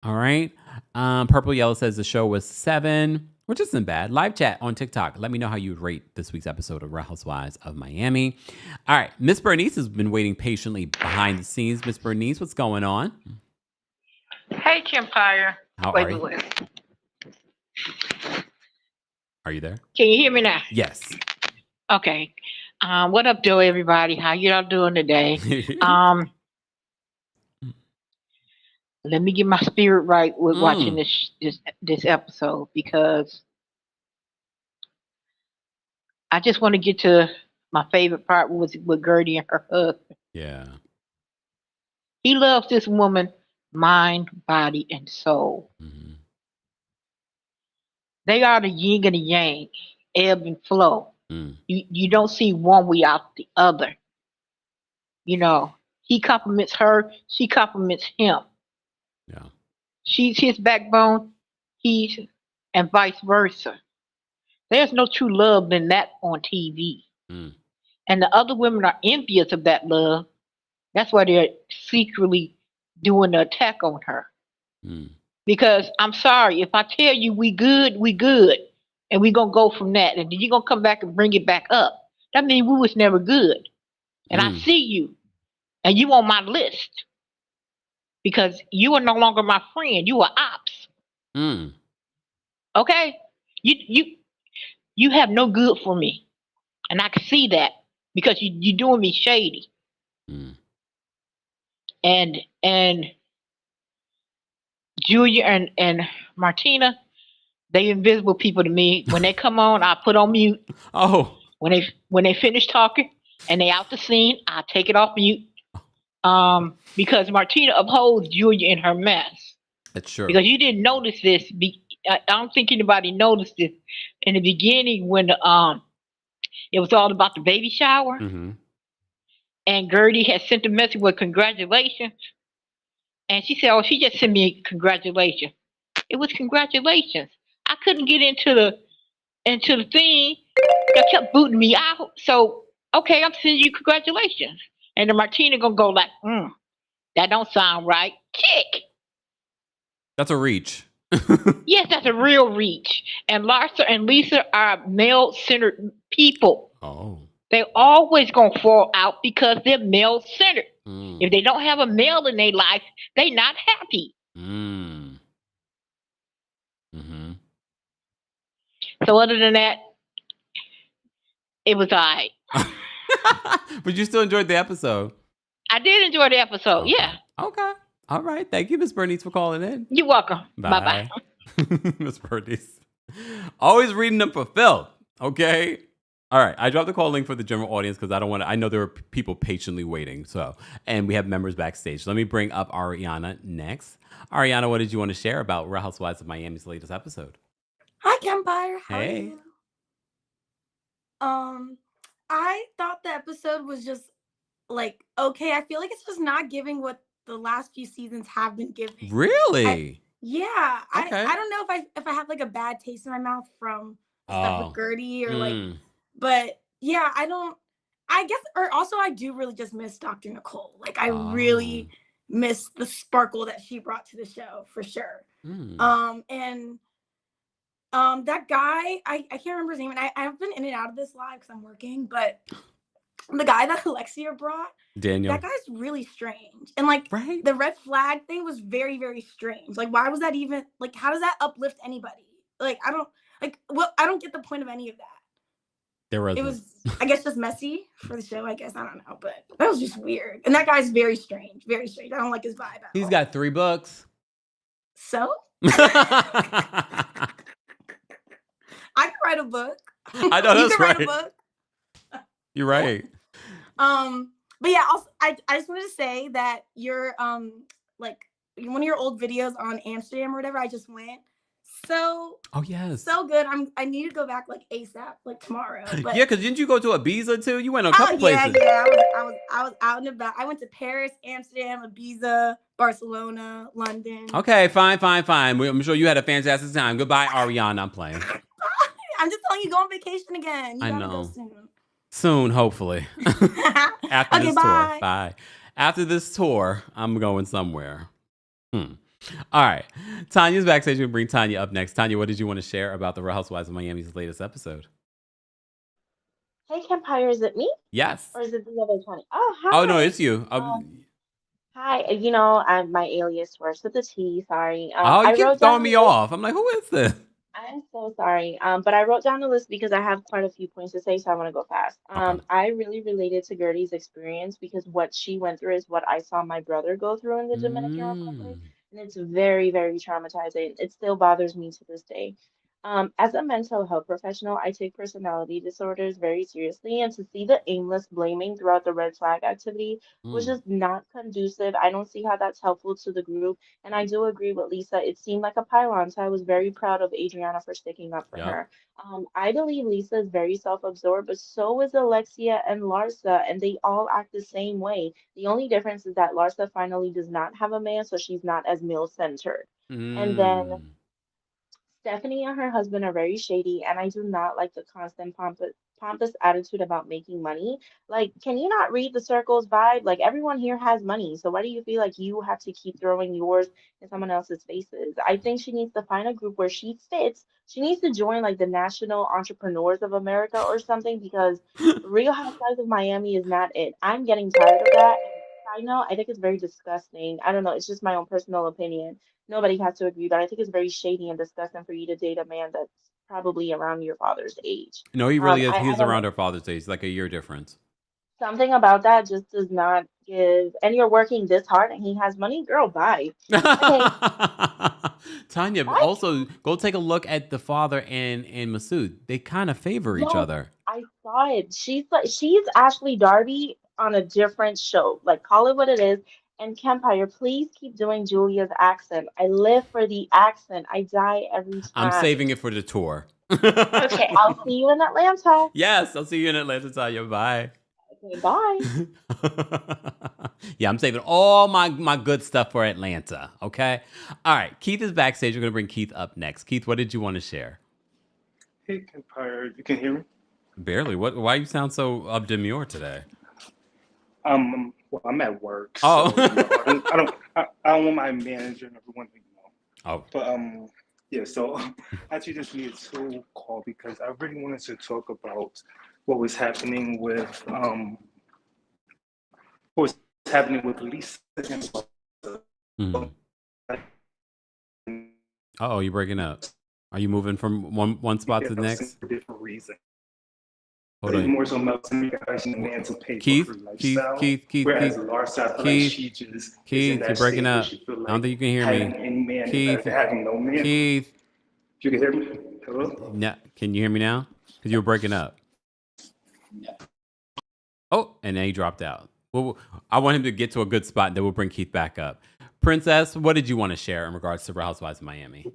All right. Purple Yellow says the show was 7. Which isn't bad. Live chat on TikTok. Let me know how you would rate this week's episode of Real Housewives of Miami. All right. Miss Bernice has been waiting patiently behind the scenes. Miss Bernice, what's going on? Hey, Kempire. How are you? Are you there? Can you hear me now? Yes. Okay. What up, though, everybody? How y'all doing today? Let me get my spirit right with watching this episode, because I just want to get to my favorite part with Guerdy and her husband. Yeah. He loves this woman, mind, body, and soul. Mm-hmm. They are the yin and the yang, ebb and flow. Mm. You don't see one without the other. You know, he compliments her, she compliments him. Yeah. She's his backbone, and vice versa. There's no true love than that on TV. Mm. And the other women are envious of that love. That's why they're secretly doing the attack on her. Mm. Because I'm sorry, if I tell you we good, and we're gonna go from that, and then you're gonna come back and bring it back up. That means we was never good. And I see you, and you on my list. Because you are no longer my friend. You are ops. Mm. Okay? You have no good for me. And I can see that because you're doing me shady. Mm. And Julia and Martina, they invisible people to me. When they come on, I put on mute. Oh. When they finish talking and they out the scene, I take it off mute. Because Martina upholds Julia in her mess. That's true. Because you didn't notice this. I don't think anybody noticed this in the beginning when it was all about the baby shower. Mm-hmm. And Guerdy had sent a message with congratulations. And she said, oh, she just sent me congratulations. It was congratulations. I couldn't get into the thing. They kept booting me out. So, okay, I'm sending you congratulations. And the Martina gonna go like, that don't sound right. Kick. That's a reach. Yes, that's a real reach. And Larsa and Lisa are male-centered people. Oh. They always gonna fall out because they're male-centered. Mm. If they don't have a male in their life, they not happy. Mm. Mm-hmm. So other than that, it was all right. But you still enjoyed the episode. I did enjoy the episode, Okay. yeah. Okay. All right. Thank you, Miss Bernice, for calling in. You're welcome. Bye. Bye-bye. Miss Bernice. Always reading them for Phil. Okay. All right. I dropped the call link for the general audience because I know there are people patiently waiting. And we have members backstage. Let me bring up Ariana next. Ariana, what did you want to share about Real Housewives of Miami's latest episode? Hi, Kempire. How are Hey. you? I thought the episode was just like, okay. I feel like it's just not giving what the last few seasons have been giving. Really? Yeah. Okay. I don't know if I have like a bad taste in my mouth from stuff with Guerdy or but yeah, I guess, or also I do really just miss Dr. Nicole. Like I really miss the sparkle that she brought to the show for sure. And that guy, I can't remember his name, and I've been in and out of this live because I'm working, but the guy that Alexia brought, Daniel, that guy's really strange. And like the red flag thing was very, very strange. Like, why was that even, like, how does that uplift anybody? Like, I don't get the point of any of that. It was, I guess, just messy for the show, I guess. I don't know, but that was just weird. And that guy's very strange, very strange. I don't like his vibe at all. He's got 3 books. So? I can write a book. I know, that's right. Write a book. You're right. But yeah, also, I just wanted to say that your like one of your old videos on Amsterdam or whatever, I just went. So Oh yes. so good. I need to go back like ASAP, like tomorrow. But Yeah, because didn't you go to Ibiza too? You went on a oh couple yeah, places. yeah. I was out and about. I went to Paris, Amsterdam, Ibiza, Barcelona, London. Okay, fine. I'm sure you had a fantastic time. Goodbye, Ariana. I'm playing. I'm just telling you, go on vacation again. You I gotta know. go soon. Soon, hopefully. After Okay, this bye. tour. Bye. After this tour, I'm going somewhere. All right. Tanya's backstage. We'll bring Tanya up next. Tanya, what did you want to share about the Real Housewives of Miami's latest episode? Hey, Kempire, is it me? Yes. Or is it the other 20? Oh, hi. Oh, no, it's you. Hi. My alias works with the T. Sorry. You I keep wrote throwing down me off. I'm like, who is this? I'm so sorry. But I wrote down a list because I have quite a few points to say, so I want to go fast. Okay. I really related to Guerdy's experience because what she went through is what I saw my brother go through in the Dominican Republic, and it's very, very traumatizing. It still bothers me to this day. As a mental health professional, I take personality disorders very seriously, and to see the aimless blaming throughout the red flag activity was just not conducive. I don't see how that's helpful to the group. And I do agree with Lisa. It seemed like a pylon, so I was very proud of Adriana for sticking up for Yep. her. I believe Lisa is very self-absorbed, but so is Alexia and Larsa, and they all act the same way. The only difference is that Larsa finally does not have a man, so she's not as male-centered. And then Stephanie and her husband are very shady, and I do not like the constant pompous attitude about making money. Like, can you not read the circle's vibe? Like, everyone here has money, so why do you feel like you have to keep throwing yours in someone else's faces? I think she needs to find a group where she fits. She needs to join like the National Entrepreneurs of America or something because Real Housewives of Miami is not it. I'm getting tired of that. And I know I think it's very disgusting. I don't know. It's just my own personal opinion. Nobody has to agree, but I think it's very shady and disgusting for you to date a man that's probably around your father's age. No, he really is. I He's don't around know. her father's age, like a year difference. Something about that just does not give. And you're working this hard and he has money, girl, bye. Okay, Tanya, bye. also go take a look at the father and Masood. They kind of favor each Yes, other. I saw it. She's Ashley Darby on a different show. Like, call it what it is. And Kempire, please keep doing Julia's accent. I live for the accent. I die every I'm time. saving it for the tour. Okay, I'll see you in Atlanta. Yes, I'll see you in Atlanta, Tanya. Bye. Okay, bye. Yeah, I'm saving all my good stuff for Atlanta. Okay. All right. Keith is backstage. We're gonna bring Keith up next. Keith, what did you want to share? Hey, Kempire, you can hear me? Barely. What? Why you sound so demure today? Well, I'm at work, Oh. so I don't want my manager and everyone to know. Oh. But yeah. So I actually just needed to call because I really wanted to talk about what was happening with Lisa and Oh, you're breaking up. Are you moving from one spot to the next? For different reasons. Hold on. More so encouraging the man to pay Keith, for her lifestyle. Keith, whereas Larsa, I feel like she just is in Keith, that you're breaking state where up. she feel like I don't think you can hear having me. any man is Keith, better than having no man. Keith. You can hear me? Hello? No, can you hear me now? Because you were breaking up. Oh, and then he dropped out. Well, I want him to get to a good spot, and then we'll bring Keith back up. Princess, what did you want to share in regards to Real Housewives of Miami?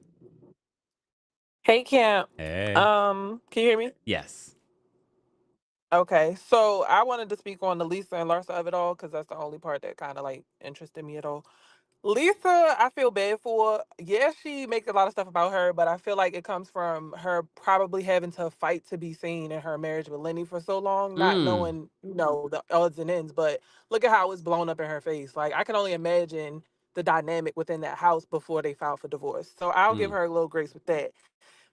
Hey, Camp. Hey. Can you hear me? Yes. Okay, so I wanted to speak on the Lisa and Larsa of it all because that's the only part that kind of like interested me at all. Lisa, I feel bad for. Yeah, she makes a lot of stuff about her, but I feel like it comes from her probably having to fight to be seen in her marriage with Lenny for so long, not knowing, the odds and ends. But look at how it's blown up in her face. Like, I can only imagine the dynamic within that house before they filed for divorce. So I'll give her a little grace with that.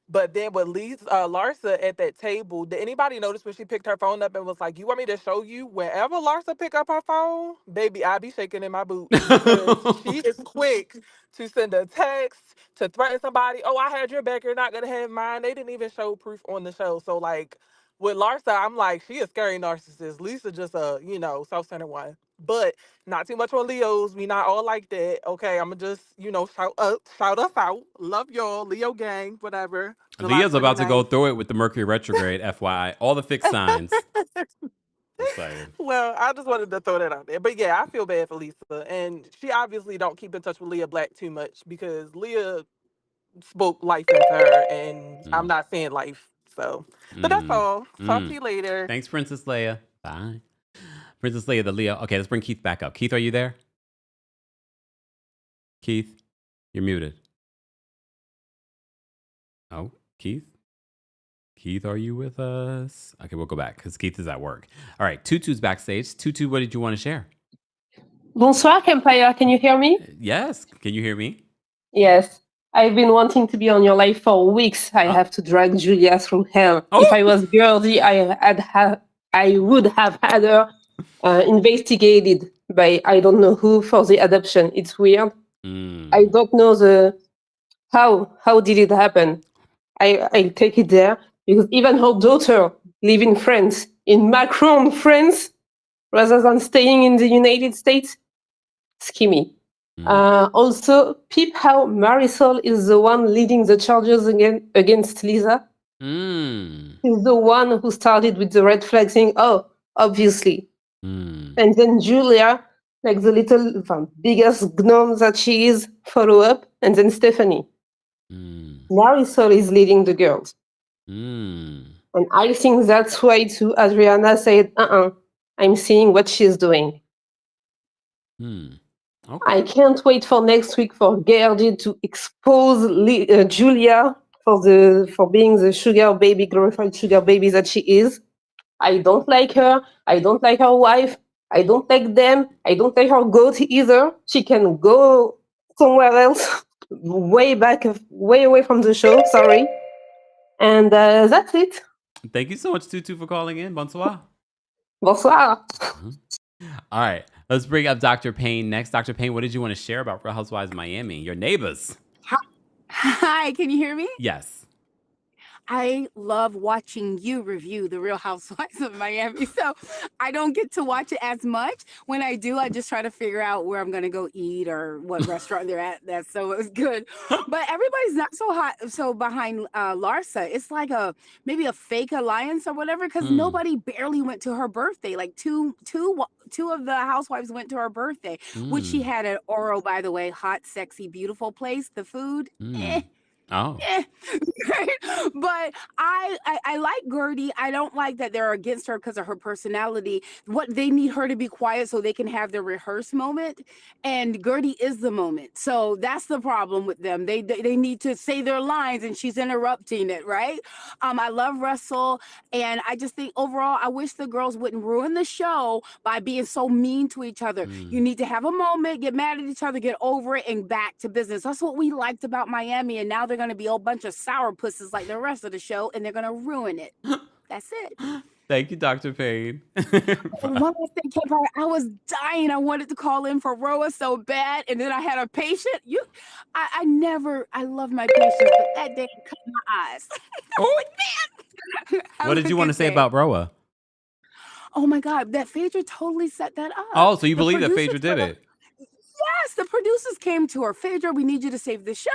But then with Larsa at that table, did anybody notice when she picked her phone up and was like, "You want me to show you?" Whenever Larsa pick up her phone, baby, I be shaking in my boots because she is quick to send a text, to threaten somebody. Oh, I had your back. You're not gonna have mine. They didn't even show proof on the show. So like with Larsa, I'm like, she a scary narcissist. Lisa just a self-centered one. But not too much on Leos. We not all like that. Okay, I'm gonna just, shout us out. Love y'all, Leo gang, whatever. Leah's about to go through it with the Mercury retrograde, FYI. All the fixed signs. Excited. Well, I just wanted to throw that out there. But yeah, I feel bad for Lisa. And she obviously don't keep in touch with Leah Black too much because Leah spoke life into her, and I'm not seeing life. So, but that's all. Talk to you later. Thanks, Princess Leia. Bye. Princess Leia, the Leo. Okay, let's bring Keith back up. Keith, are you there? Keith, you're muted. Oh, Keith? Keith, are you with us? Okay, we'll go back because Keith is at work. All right, Tutu's backstage. Tutu, what did you want to share? Bonsoir, Kempire. Can you hear me? Yes. Can you hear me? Yes. I've been wanting to be on your live for weeks. I have to drag Julia through hell. If I was Guerdy, I would have had her investigated by I don't know who for the adoption. It's weird. I don't know how did it happen. I'll take it there because even her daughter live in France, in Macron, France, rather than staying in the United States. Schemy. Also, peep how Marisol is the one leading the charges against Lisa. She's the one who started with the red flag saying, oh, obviously. And then Julia, like the little biggest gnome that she is, follow up. And then Stephanie. Marisol is leading the girls. And I think that's why too Adriana said, I'm seeing what she's doing. Okay. I can't wait for next week for Guerdy to expose Julia for being the sugar baby, glorified sugar baby that she is. I don't like her. I don't like her wife. I don't like them. I don't like her goat either. She can go somewhere else, way away from the show. Sorry. And that's it. Thank you so much, Tutu, for calling in. Bonsoir. Bonsoir. All right. Let's bring up Dr. Payne next. Dr. Payne, what did you want to share about Real Housewives of Miami? Your neighbors. Hi, can you hear me? Yes. I love watching you review the Real Housewives of Miami. So I don't get to watch it as much. When I do, I just try to figure out where I'm going to go eat or what restaurant they're at. So it was good. But everybody's not so behind Larsa. It's like maybe a fake alliance or whatever, because nobody barely went to her birthday. Like two of the housewives went to her birthday, which she had at Oro, by the way, hot, sexy, beautiful place. The food, Oh. Right? But I like Guerdy. I don't like that they're against her because of her personality. What they need her to be quiet so they can have their rehearse moment. And Guerdy is the moment. So that's the problem with them. They need to say their lines and she's interrupting it, right? I love Russell. And I just think overall, I wish the girls wouldn't ruin the show by being so mean to each other. You need to have a moment, get mad at each other, get over it, and back to business. That's what we liked about Miami. And now they're going to be a bunch of sourpusses like the rest of the show, and they're going to ruin it. That's it. Thank you, Dr. Payne. One more thing, Kempire, I was dying. I wanted to call in for Roa so bad, and then I had a patient. I love my patients, but that day cut my eyes. Man. What did you want to say about Roa? Oh my God, that Phaedra totally set that up. Oh, so you believe that Phaedra did it? Yes, the producers came to her. Phaedra, we need you to save the show.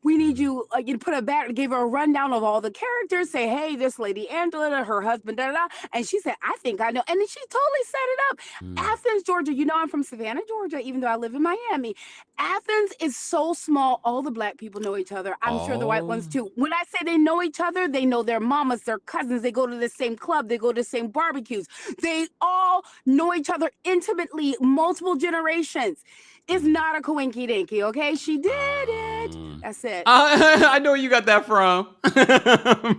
We need you, you put a back, gave her a rundown of all the characters. Say, hey, this lady Angela, her husband, da da da. And she said, I think I know. And then she totally set it up. Athens, Georgia. You know, I'm from Savannah, Georgia, even though I live in Miami. Athens is so small. All the black people know each other. I'm sure the white ones too. When I say they know each other, they know their mamas, their cousins. They go to the same club. They go to the same barbecues. They all know each other intimately, multiple generations. It's not a coinky dinky, okay? She did it. That's it. I know where you got that from.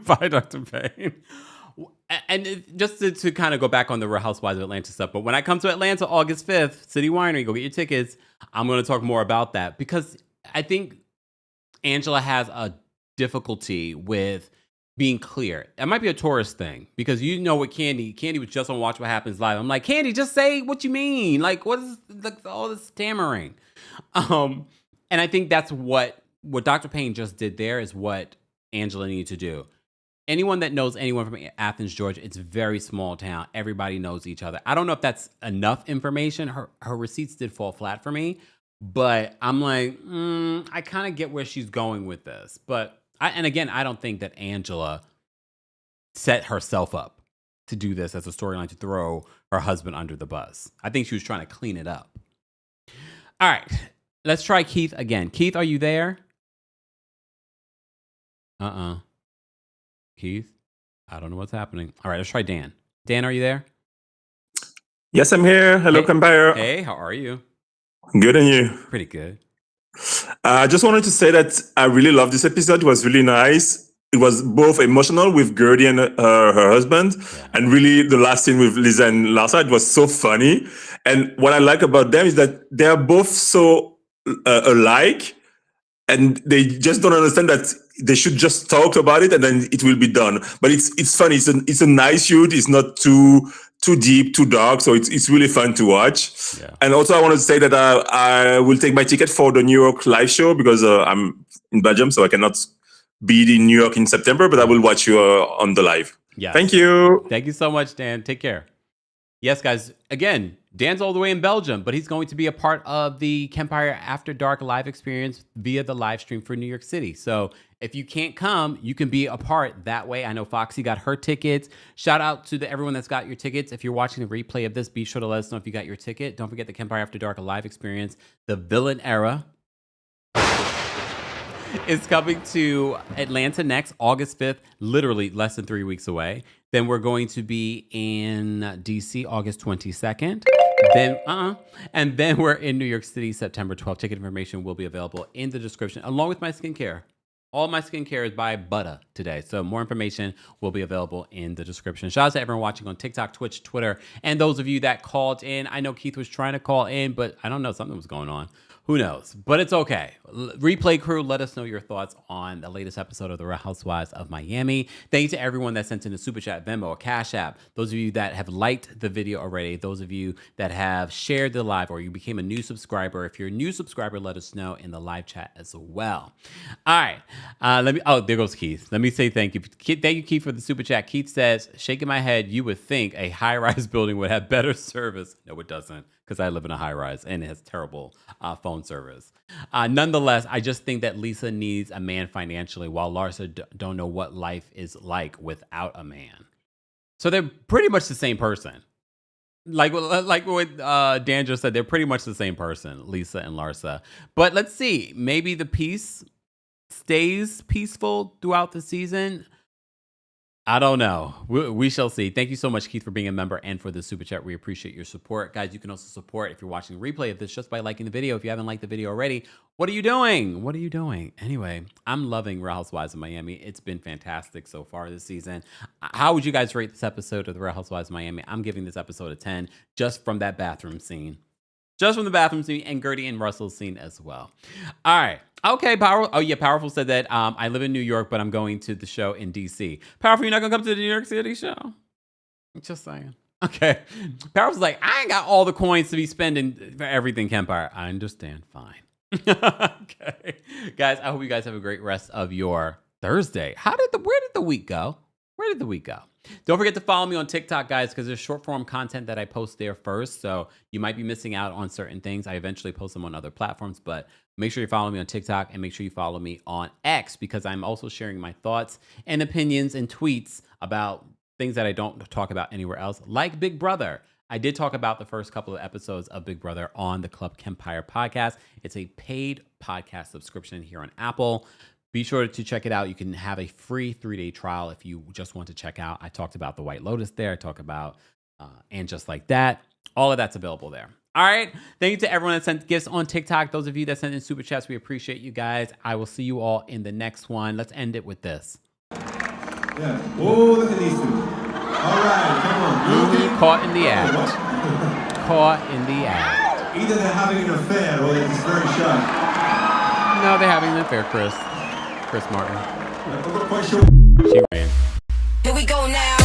Bye, Dr. Payne. And just to kind of go back on the Real Housewives of Atlanta stuff, but when I come to Atlanta August 5th, City Winery, go get your tickets. I'm going to talk more about that because I think Angela has a difficulty with being clear. It might be a tourist thing because you know what Candy was just on Watch What Happens Live. I'm like, Candy, just say what you mean. Like, what is all this stammering? And I think that's what Dr. Payne just did there is what Angela needed to do. Anyone that knows anyone from Athens, Georgia, it's a very small town. Everybody knows each other. I don't know if that's enough information. Her receipts did fall flat for me, but I'm like, I kind of get where she's going with this. But and again, I don't think that Angela set herself up to do this as a storyline to throw her husband under the bus. I think she was trying to clean it up. All right, let's try Keith again. Keith, are you there? Keith? I don't know what's happening. All right, let's try Dan. Dan, are you there? Yes, I'm here. Hello, Kempire. Hey, how are you? Good, and you? Pretty good. I just wanted to say that I really loved this episode. It was really nice. It was both emotional with Guerdy and her husband, and really the last scene with Lisa and Larsa, it was so funny. And what I like about them is that they are both so alike, and they just don't understand that they should just talk about it and then it will be done. But it's funny. It's a nice shoot. It's not too deep, too dark. So it's really fun to watch. Yeah. And also I wanted to say that I will take my ticket for the New York live show because I'm in Belgium, so I cannot be in New York in September, but I will watch you on the live. Yes. Thank you. Thank you so much, Dan. Take care. Yes, guys. Again, Dan's all the way in Belgium, but he's going to be a part of the Kempire After Dark live experience via the live stream for New York City. So if you can't come, you can be a part that way. I know Foxy got her tickets. Shout out to everyone that's got your tickets. If you're watching the replay of this, be sure to let us know if you got your ticket. Don't forget the Kempire After Dark live experience, the villain era. It's coming to Atlanta next, August 5th, literally less than 3 weeks away. Then we're going to be in DC, August 22nd. And then we're in New York City, September 12th. Ticket information will be available in the description, along with my skincare. All my skincare is by Butter today. So more information will be available in the description. Shout out to everyone watching on TikTok, Twitch, Twitter, and those of you that called in. I know Keith was trying to call in, but I don't know, something was going on. Who knows? But it's okay. Replay crew, let us know your thoughts on the latest episode of The Real Housewives of Miami. Thank you to everyone that sent in a super chat, Venmo, or Cash App. Those of you that have liked the video already. Those of you that have shared the live or you became a new subscriber. If you're a new subscriber, let us know in the live chat as well. All right. There goes Keith. Let me say thank you. Thank you, Keith, for the super chat. Keith says, shaking my head, you would think a high-rise building would have better service. No, it doesn't, because I live in a high-rise and it has terrible phone service. Nonetheless, I just think that Lisa needs a man financially, while Larsa don't know what life is like without a man. So they're pretty much the same person. Like what Dan just said, they're pretty much the same person, Lisa and Larsa. But let's see, maybe the peace stays peaceful throughout the season. I don't know. We shall see. Thank you so much, Keith, for being a member and for the super chat. We appreciate your support. Guys, you can also support if you're watching the replay of this just by liking the video. If you haven't liked the video already, what are you doing? What are you doing? Anyway, I'm loving Real Housewives of Miami. It's been fantastic so far this season. How would you guys rate this episode of the Real Housewives of Miami? I'm giving this episode a 10 just from that bathroom scene. Just from the bathroom scene and Guerdy and Russell's scene as well. All right. Okay, Powerful said that I live in New York, but I'm going to the show in DC. Powerful, you're not going to come to the New York City show? Just saying. Okay. Powerful's like, I ain't got all the coins to be spending for everything, Kempire. I understand. Fine. Okay. Guys, I hope you guys have a great rest of your Thursday. Where did the week go? Where did the week go? Don't forget to follow me on TikTok, guys, because there's short form content that I post there first. So you might be missing out on certain things. I eventually post them on other platforms, but make sure you follow me on TikTok and make sure you follow me on X, because I'm also sharing my thoughts and opinions and tweets about things that I don't talk about anywhere else, like Big Brother. I did talk about the first couple of episodes of Big Brother on the Club Kempire podcast. It's a paid podcast subscription here on Apple. Be sure to check it out. You can have a free 3-day trial if you just want to check out. I talked about the White Lotus there. I talk about And Just Like That. All of that's available there. All right. Thank you to everyone that sent gifts on TikTok. Those of you that sent in super chats, we appreciate you guys. I will see you all in the next one. Let's end it with this. Yeah. Oh, look at these two. All right, come on. Caught in the act. Caught in the act. Either they're having an affair or they're just very shy. No, they're having an affair, Chris Martin. I'm not quite sure. She ran. Here we go now.